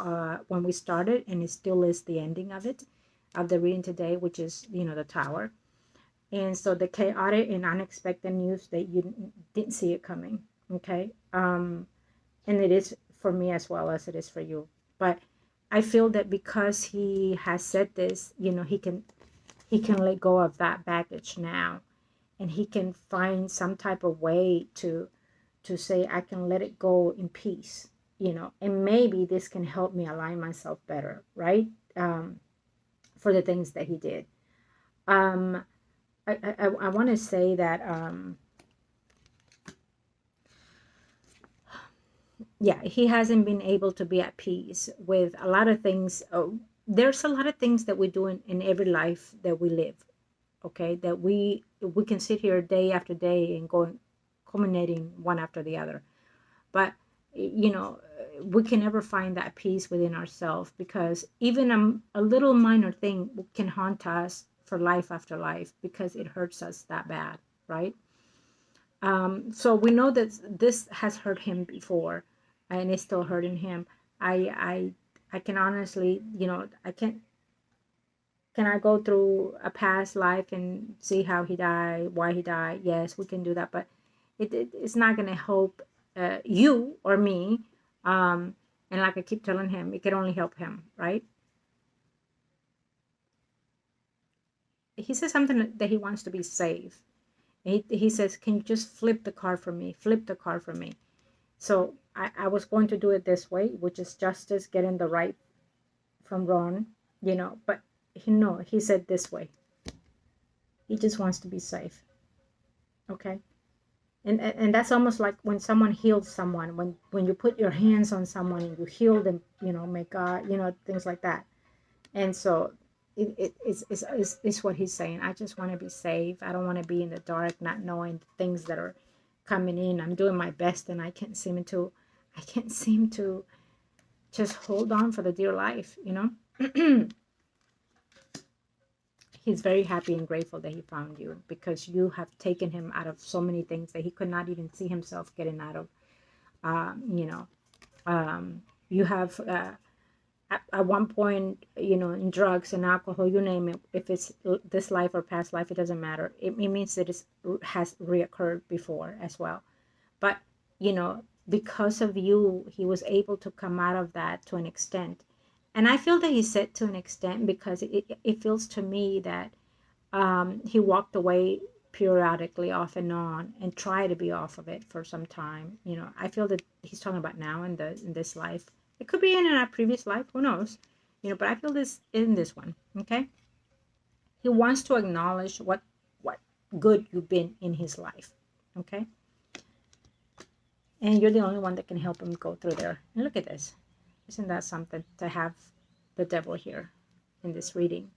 when we started, and it still is the ending of it, of the reading today, which is, you know, the Tower. And so the chaotic and unexpected news that you didn't see it coming. Okay. And it is for me as well as it is for you. But I feel that because he has said this, you know, he can let go of that baggage now, and he can find some type of way to say, I can let it go in peace, you know, and maybe this can help me align myself better, right? For the things that he did. I want to say that, yeah, he hasn't been able to be at peace with a lot of things. There's a lot of things that we do in every life that we live, okay, that we can sit here day after day and go culminating one after the other. But, you know, we can never find that peace within ourselves, because even a little minor thing can haunt us for life after life, because it hurts us that bad, right? So we know that this has hurt him before, and it's still hurting him. I can honestly, you know, can I go through a past life and see how he died, why he died? Yes, we can do that, but it's not going to help you or me. And like I keep telling him, it can only help him, right? He says something that he wants to be safe. He says, can you just flip the card for me? Flip the card for me. So I was going to do it this way, which is justice, getting the right from wrong, you know, but he said this way. He just wants to be safe. Okay. And that's almost like when someone heals someone, when you put your hands on someone and you heal them, you know, may God, you know, things like that. And so it's what he's saying. I just want to be safe. I don't want to be in the dark, not knowing the things that are coming in. I'm doing my best, and I can't seem to just hold on for the dear life, you know. He's very happy and grateful that he found you, because you have taken him out of so many things that he could not even see himself getting out of. You know, you have at one point, you know, in drugs and alcohol, you name it, if it's this life or past life, it doesn't matter. It means that it has reoccurred before as well. But, you know, because of you, he was able to come out of that to an extent. And I feel that he said to an extent, because it feels to me that he walked away periodically off and on and tried to be off of it for some time. You know, I feel that he's talking about now in this life. It could be in a previous life, who knows? You know, but I feel this in this one, okay? He wants to acknowledge what good you've been in his life, okay? And you're the only one that can help him go through there. And look at this. Isn't that something to have the devil here in this reading?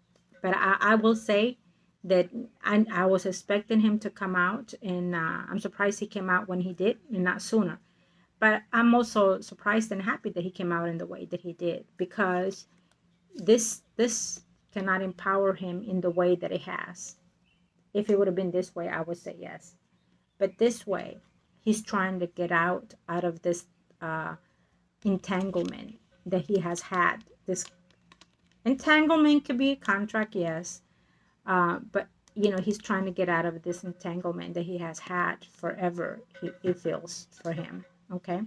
But I will say that I was expecting him to come out, and I'm surprised he came out when he did and not sooner. But I'm also surprised and happy that he came out in the way that he did, because this cannot empower him in the way that it has. If it would have been this way, I would say yes. But this way, he's trying to get out of this entanglement that he has had. This entanglement could be a contract, yes, but you know, he's trying to get out of this entanglement that he has had forever. He feels for him, okay.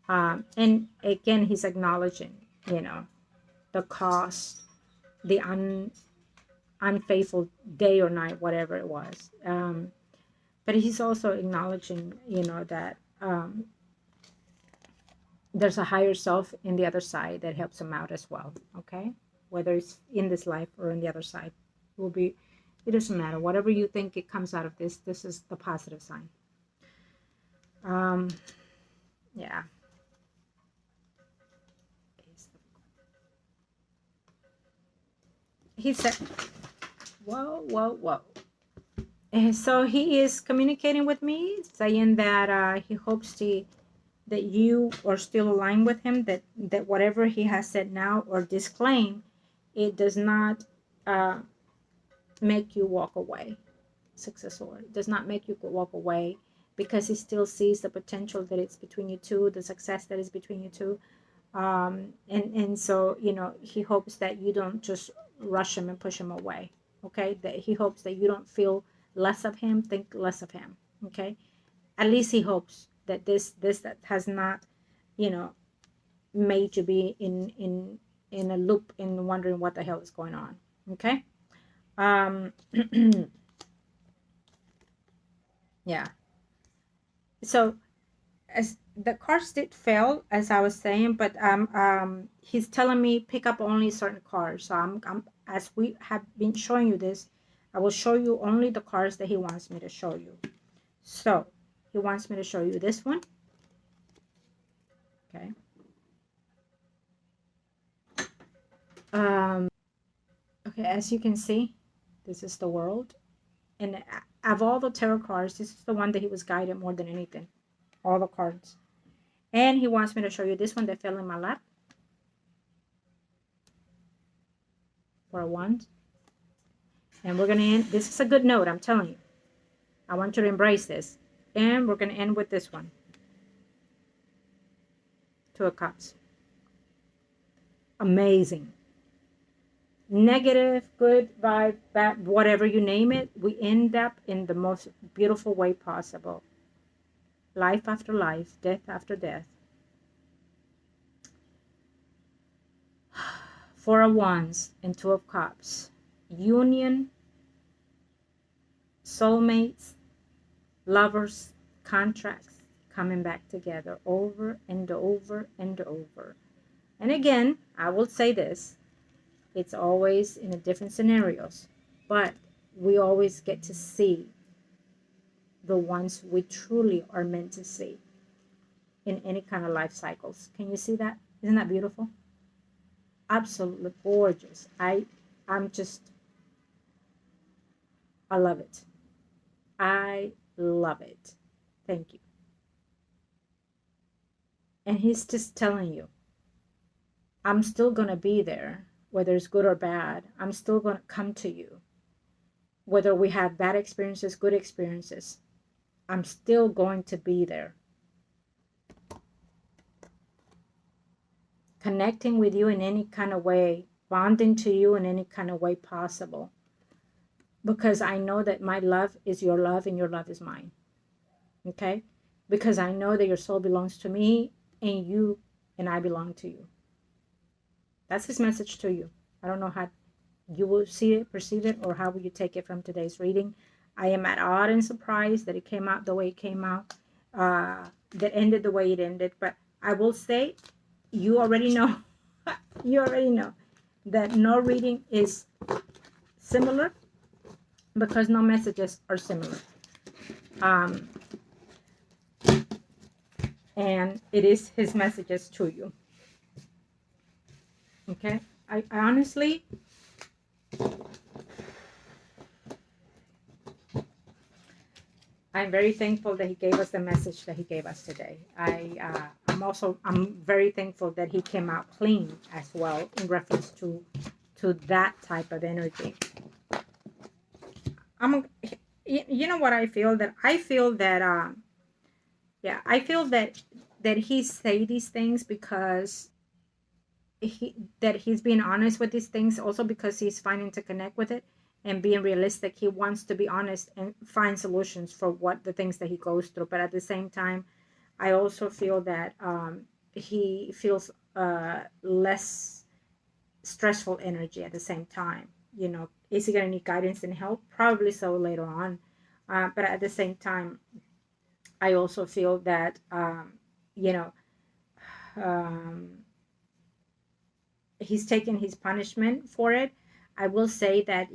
And again, he's acknowledging, you know, the cost, the unfaithful day or night, whatever it was. But he's also acknowledging, you know, that there's a higher self in the other side that helps him out as well, okay? Whether it's in this life or in the other side, it doesn't matter. Whatever you think it comes out of this is the positive sign. Yeah. he said, whoa, whoa, whoa. And so he is communicating with me, saying that he hopes that you are still aligned with him, that whatever he has said now or disclaim, it does not make you walk away. Successor, it does not make you walk away, because he still sees the potential that it's between you two, the success that is between you two. And so, you know, he hopes that you don't just rush him and push him away. Okay, that he hopes that you don't feel less of him, think less of him. Okay, at least he hopes that this that has not, you know, made you be in a loop and wondering what the hell is going on. Okay. um yeah, so as the cards did fail, as I was saying, but he's telling me pick up only certain cards. So I'm as we have been showing you this, I will show you only the cards that he wants me to show you. So he wants me to show you this one. Okay. Okay, as you can see, this is the World, and of all the tarot cards, this is the one that he was guided more than anything, all the cards. And he wants me to show you this one that fell in my lap, for a wand. And we're going to end. This is a good note, I'm telling you. I want you to embrace this. And we're going to end with this one. Two of Cups. Amazing. Negative, good vibe, bad, whatever you name it, we end up in the most beautiful way possible. Life after life, death after death. Four of Wands and Two of Cups. Union, soulmates, lovers, contracts coming back together over and over and over. And again, I will say this, it's always in a different scenarios, but we always get to see the ones we truly are meant to see in any kind of life cycles. Can you see that? Isn't that beautiful? Absolutely gorgeous. I'm just, I love it. I love it. Thank you. And he's just telling you, I'm still going to be there, whether it's good or bad. I'm still going to come to you. Whether we have bad experiences, good experiences, I'm still going to be there. Connecting with you in any kind of way, bonding to you in any kind of way possible. Because I know that my love is your love and your love is mine. Okay? Because I know that your soul belongs to me and you and I belong to you. That's his message to you. I don't know how you will see it, perceive it, or how will you take it from today's reading. I am at odd and surprised that it came out the way it came out, that ended the way it ended. But I will say, you already know, you already know that no reading is similar because no messages are similar. And it is his messages to you. Okay, I honestly, I'm very thankful that he gave us the message that he gave us today. I'm very thankful that he came out clean as well in reference to that type of energy. You know what I feel? I feel that he say these things because he's being honest with these things, also because he's finding to connect with it and being realistic. He wants to be honest and find solutions for what the things that he goes through. But at the same time, I also feel that he feels less stressful energy at the same time. You know, is he going to need guidance and help? Probably so later on. But at the same time, I also feel that, you know, he's taken his punishment for it. I will say that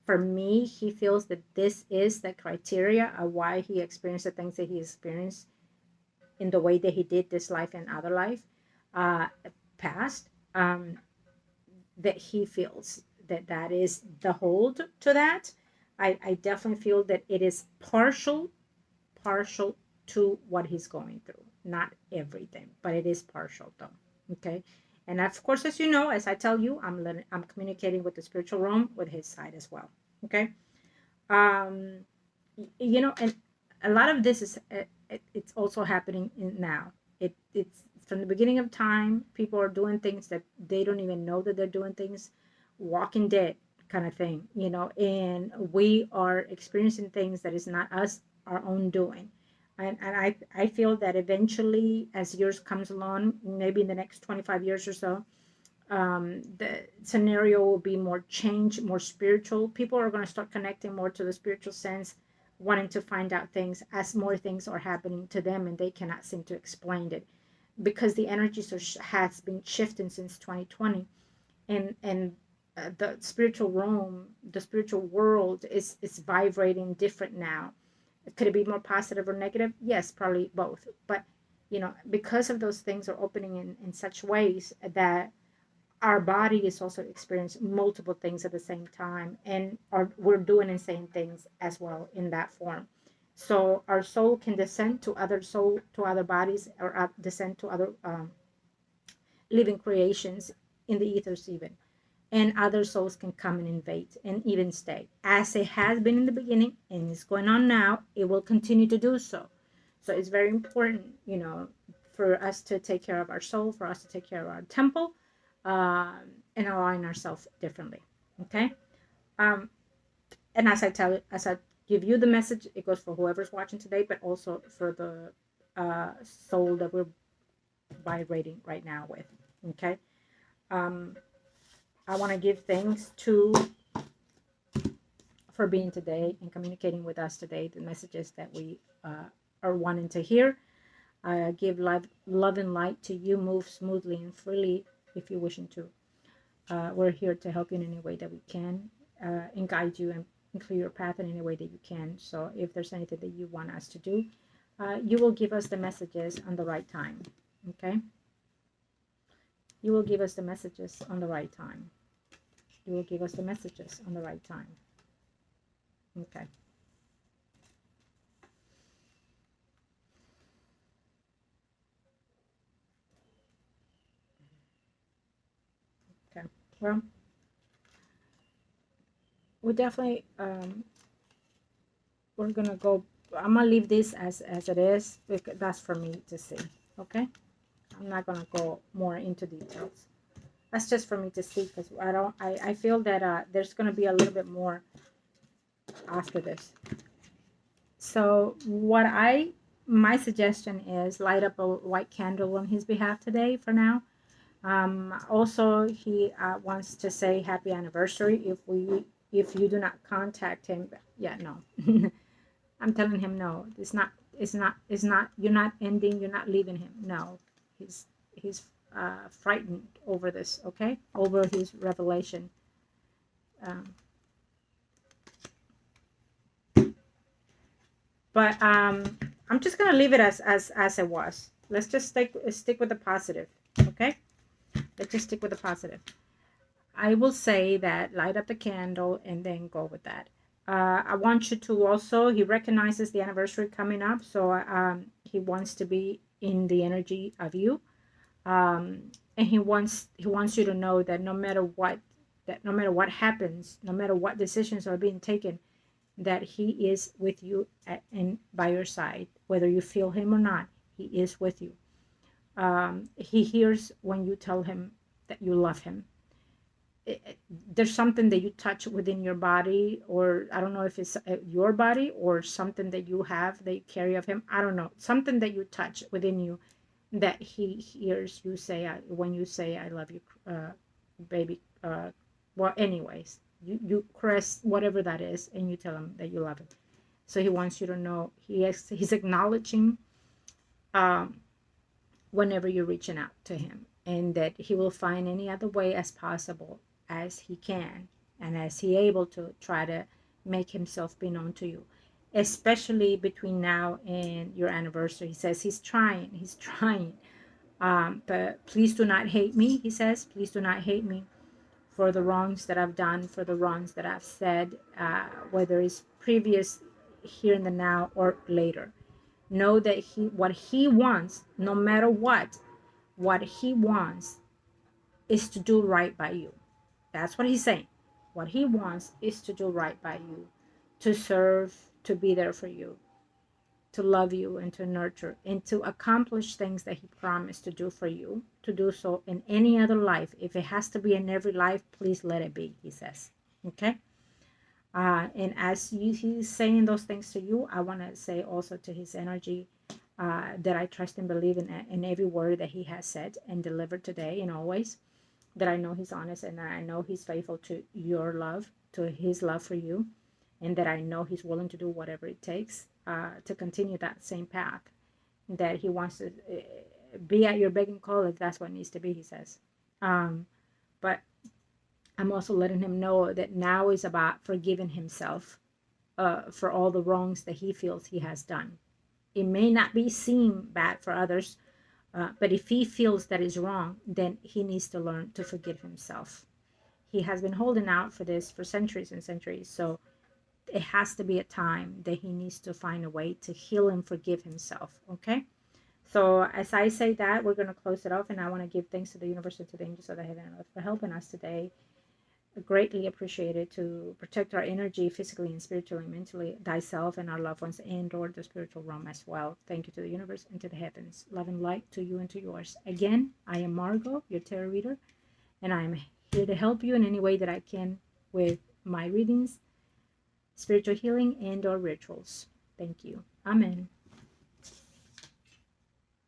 for me, he feels that this is the criteria of why he experienced the things that he experienced in the way that he did this life and other life past, that he feels that is the hold to that. I definitely feel that it is partial to what he's going through. Not everything, but it is partial though. Okay. And of course, as you know, as I tell you, I'm communicating with the spiritual realm with his side as well. Okay. Um, and a lot of this is it's also happening now. It's from the beginning of time. People are doing things that they don't even know that they're doing things. Walking dead kind of thing, and we are experiencing things that is not us our own doing. And I feel that eventually, as years comes along, maybe in the next 25 years or so, the scenario will be more change, more spiritual. People are going to start connecting more to the spiritual sense, wanting to find out things as more things are happening to them and they cannot seem to explain it, because the energies has been shifting since 2020. And the spiritual realm, the spiritual world is vibrating different now. Could it be more positive or negative? Yes, probably both. But because of those things are opening in such ways that our body is also experiencing multiple things at the same time, and we're doing insane things as well in that form. So our soul can descend to other bodies, or descend to other living creations in the ethers even, and other souls can come and invade and even stay, as it has been in the beginning and is going on now. It will continue to do so. So it's very important, for us to take care of our soul, for us to take care of our temple, and align ourselves differently. Okay. And as I give you the message, it goes for whoever's watching today, but also for the soul that we're vibrating right now with. Okay. I want to give thanks for being today and communicating with us today, the messages that we are wanting to hear. Give love and light to you. Move smoothly and freely if you're wishing to. We're here to help you in any way that we can, and guide you and clear your path in any way that you can. So if there's anything that you want us to do, you will give us the messages on the right time. Okay? You will give us the messages on the right time. You will give us the messages on the right time. Okay. Okay. Well, we definitely we're gonna go. I'm gonna leave this as it is, because that's for me to see. Okay. I'm not gonna go more into details. That's just for me to see, because I feel that there's gonna be a little bit more after this. So my suggestion is light up a white candle on his behalf today for now. Also, he wants to say happy anniversary if you do not contact him. Yeah, no. I'm telling him no. It's not you're not ending, you're not leaving him. No. He's frightened over this, okay? Over his revelation. But I'm just gonna leave it as it was. Let's just stick with the positive, okay? Let's just stick with the positive. I will say that light up the candle and then go with that. I want you to also, he recognizes the anniversary coming up, so he wants to be in the energy of you, and he wants you to know that no matter what happens, no matter what decisions are being taken, that he is with you and by your side, whether you feel him or not. He is with you. He hears when you tell him that you love him. There's something that you touch within your body, or I don't know if it's your body or something that you have that you carry of him. I don't know, something that you touch within you that he hears you say when you say I love you, baby. Well, anyways, you caress whatever that is and you tell him that you love him. So he wants you to know he's acknowledging whenever you're reaching out to him, and that he will find any other way as possible as he can and as he able to try to make himself be known to you, especially between now and your anniversary. He says he's trying. But please do not hate me, he says. Please do not hate me for the wrongs that I've done, for the wrongs that I've said, whether it's previous, here in the now, or later. Know that what he wants, no matter what he wants is to do right by you. That's what he's saying. What he wants is to do right by you, to serve, to be there for you, to love you and to nurture and to accomplish things that he promised to do for you, to do so in any other life. If it has to be in every life, please let it be, he says. Okay? And as he's saying those things to you, I want to say also to his energy that I trust and believe in every word that he has said and delivered today and always, that I know he's honest and that I know he's faithful to your love, to his love for you, and that I know he's willing to do whatever it takes to continue that same path, that he wants to be at your beck and call if that's what needs to be, he says. But I'm also letting him know that now is about forgiving himself for all the wrongs that he feels he has done. It may not be seem bad for others, but if he feels that is wrong, then he needs to learn to forgive himself. He has been holding out for this for centuries and centuries, so it has to be a time that he needs to find a way to heal and forgive himself. Okay? So as I say that, we're going to close it off, and I want to give thanks to the universe and to the angels of the heaven and earth for helping us today. Greatly appreciated to protect our energy physically and spiritually and mentally, thyself and our loved ones, and or the spiritual realm as well. Thank you to the universe and to the heavens. Love and light to you and to yours. Again, I am Margot, your tarot reader, and I am here to help you in any way that I can with my readings, spiritual healing, and or rituals. Thank you. Amen.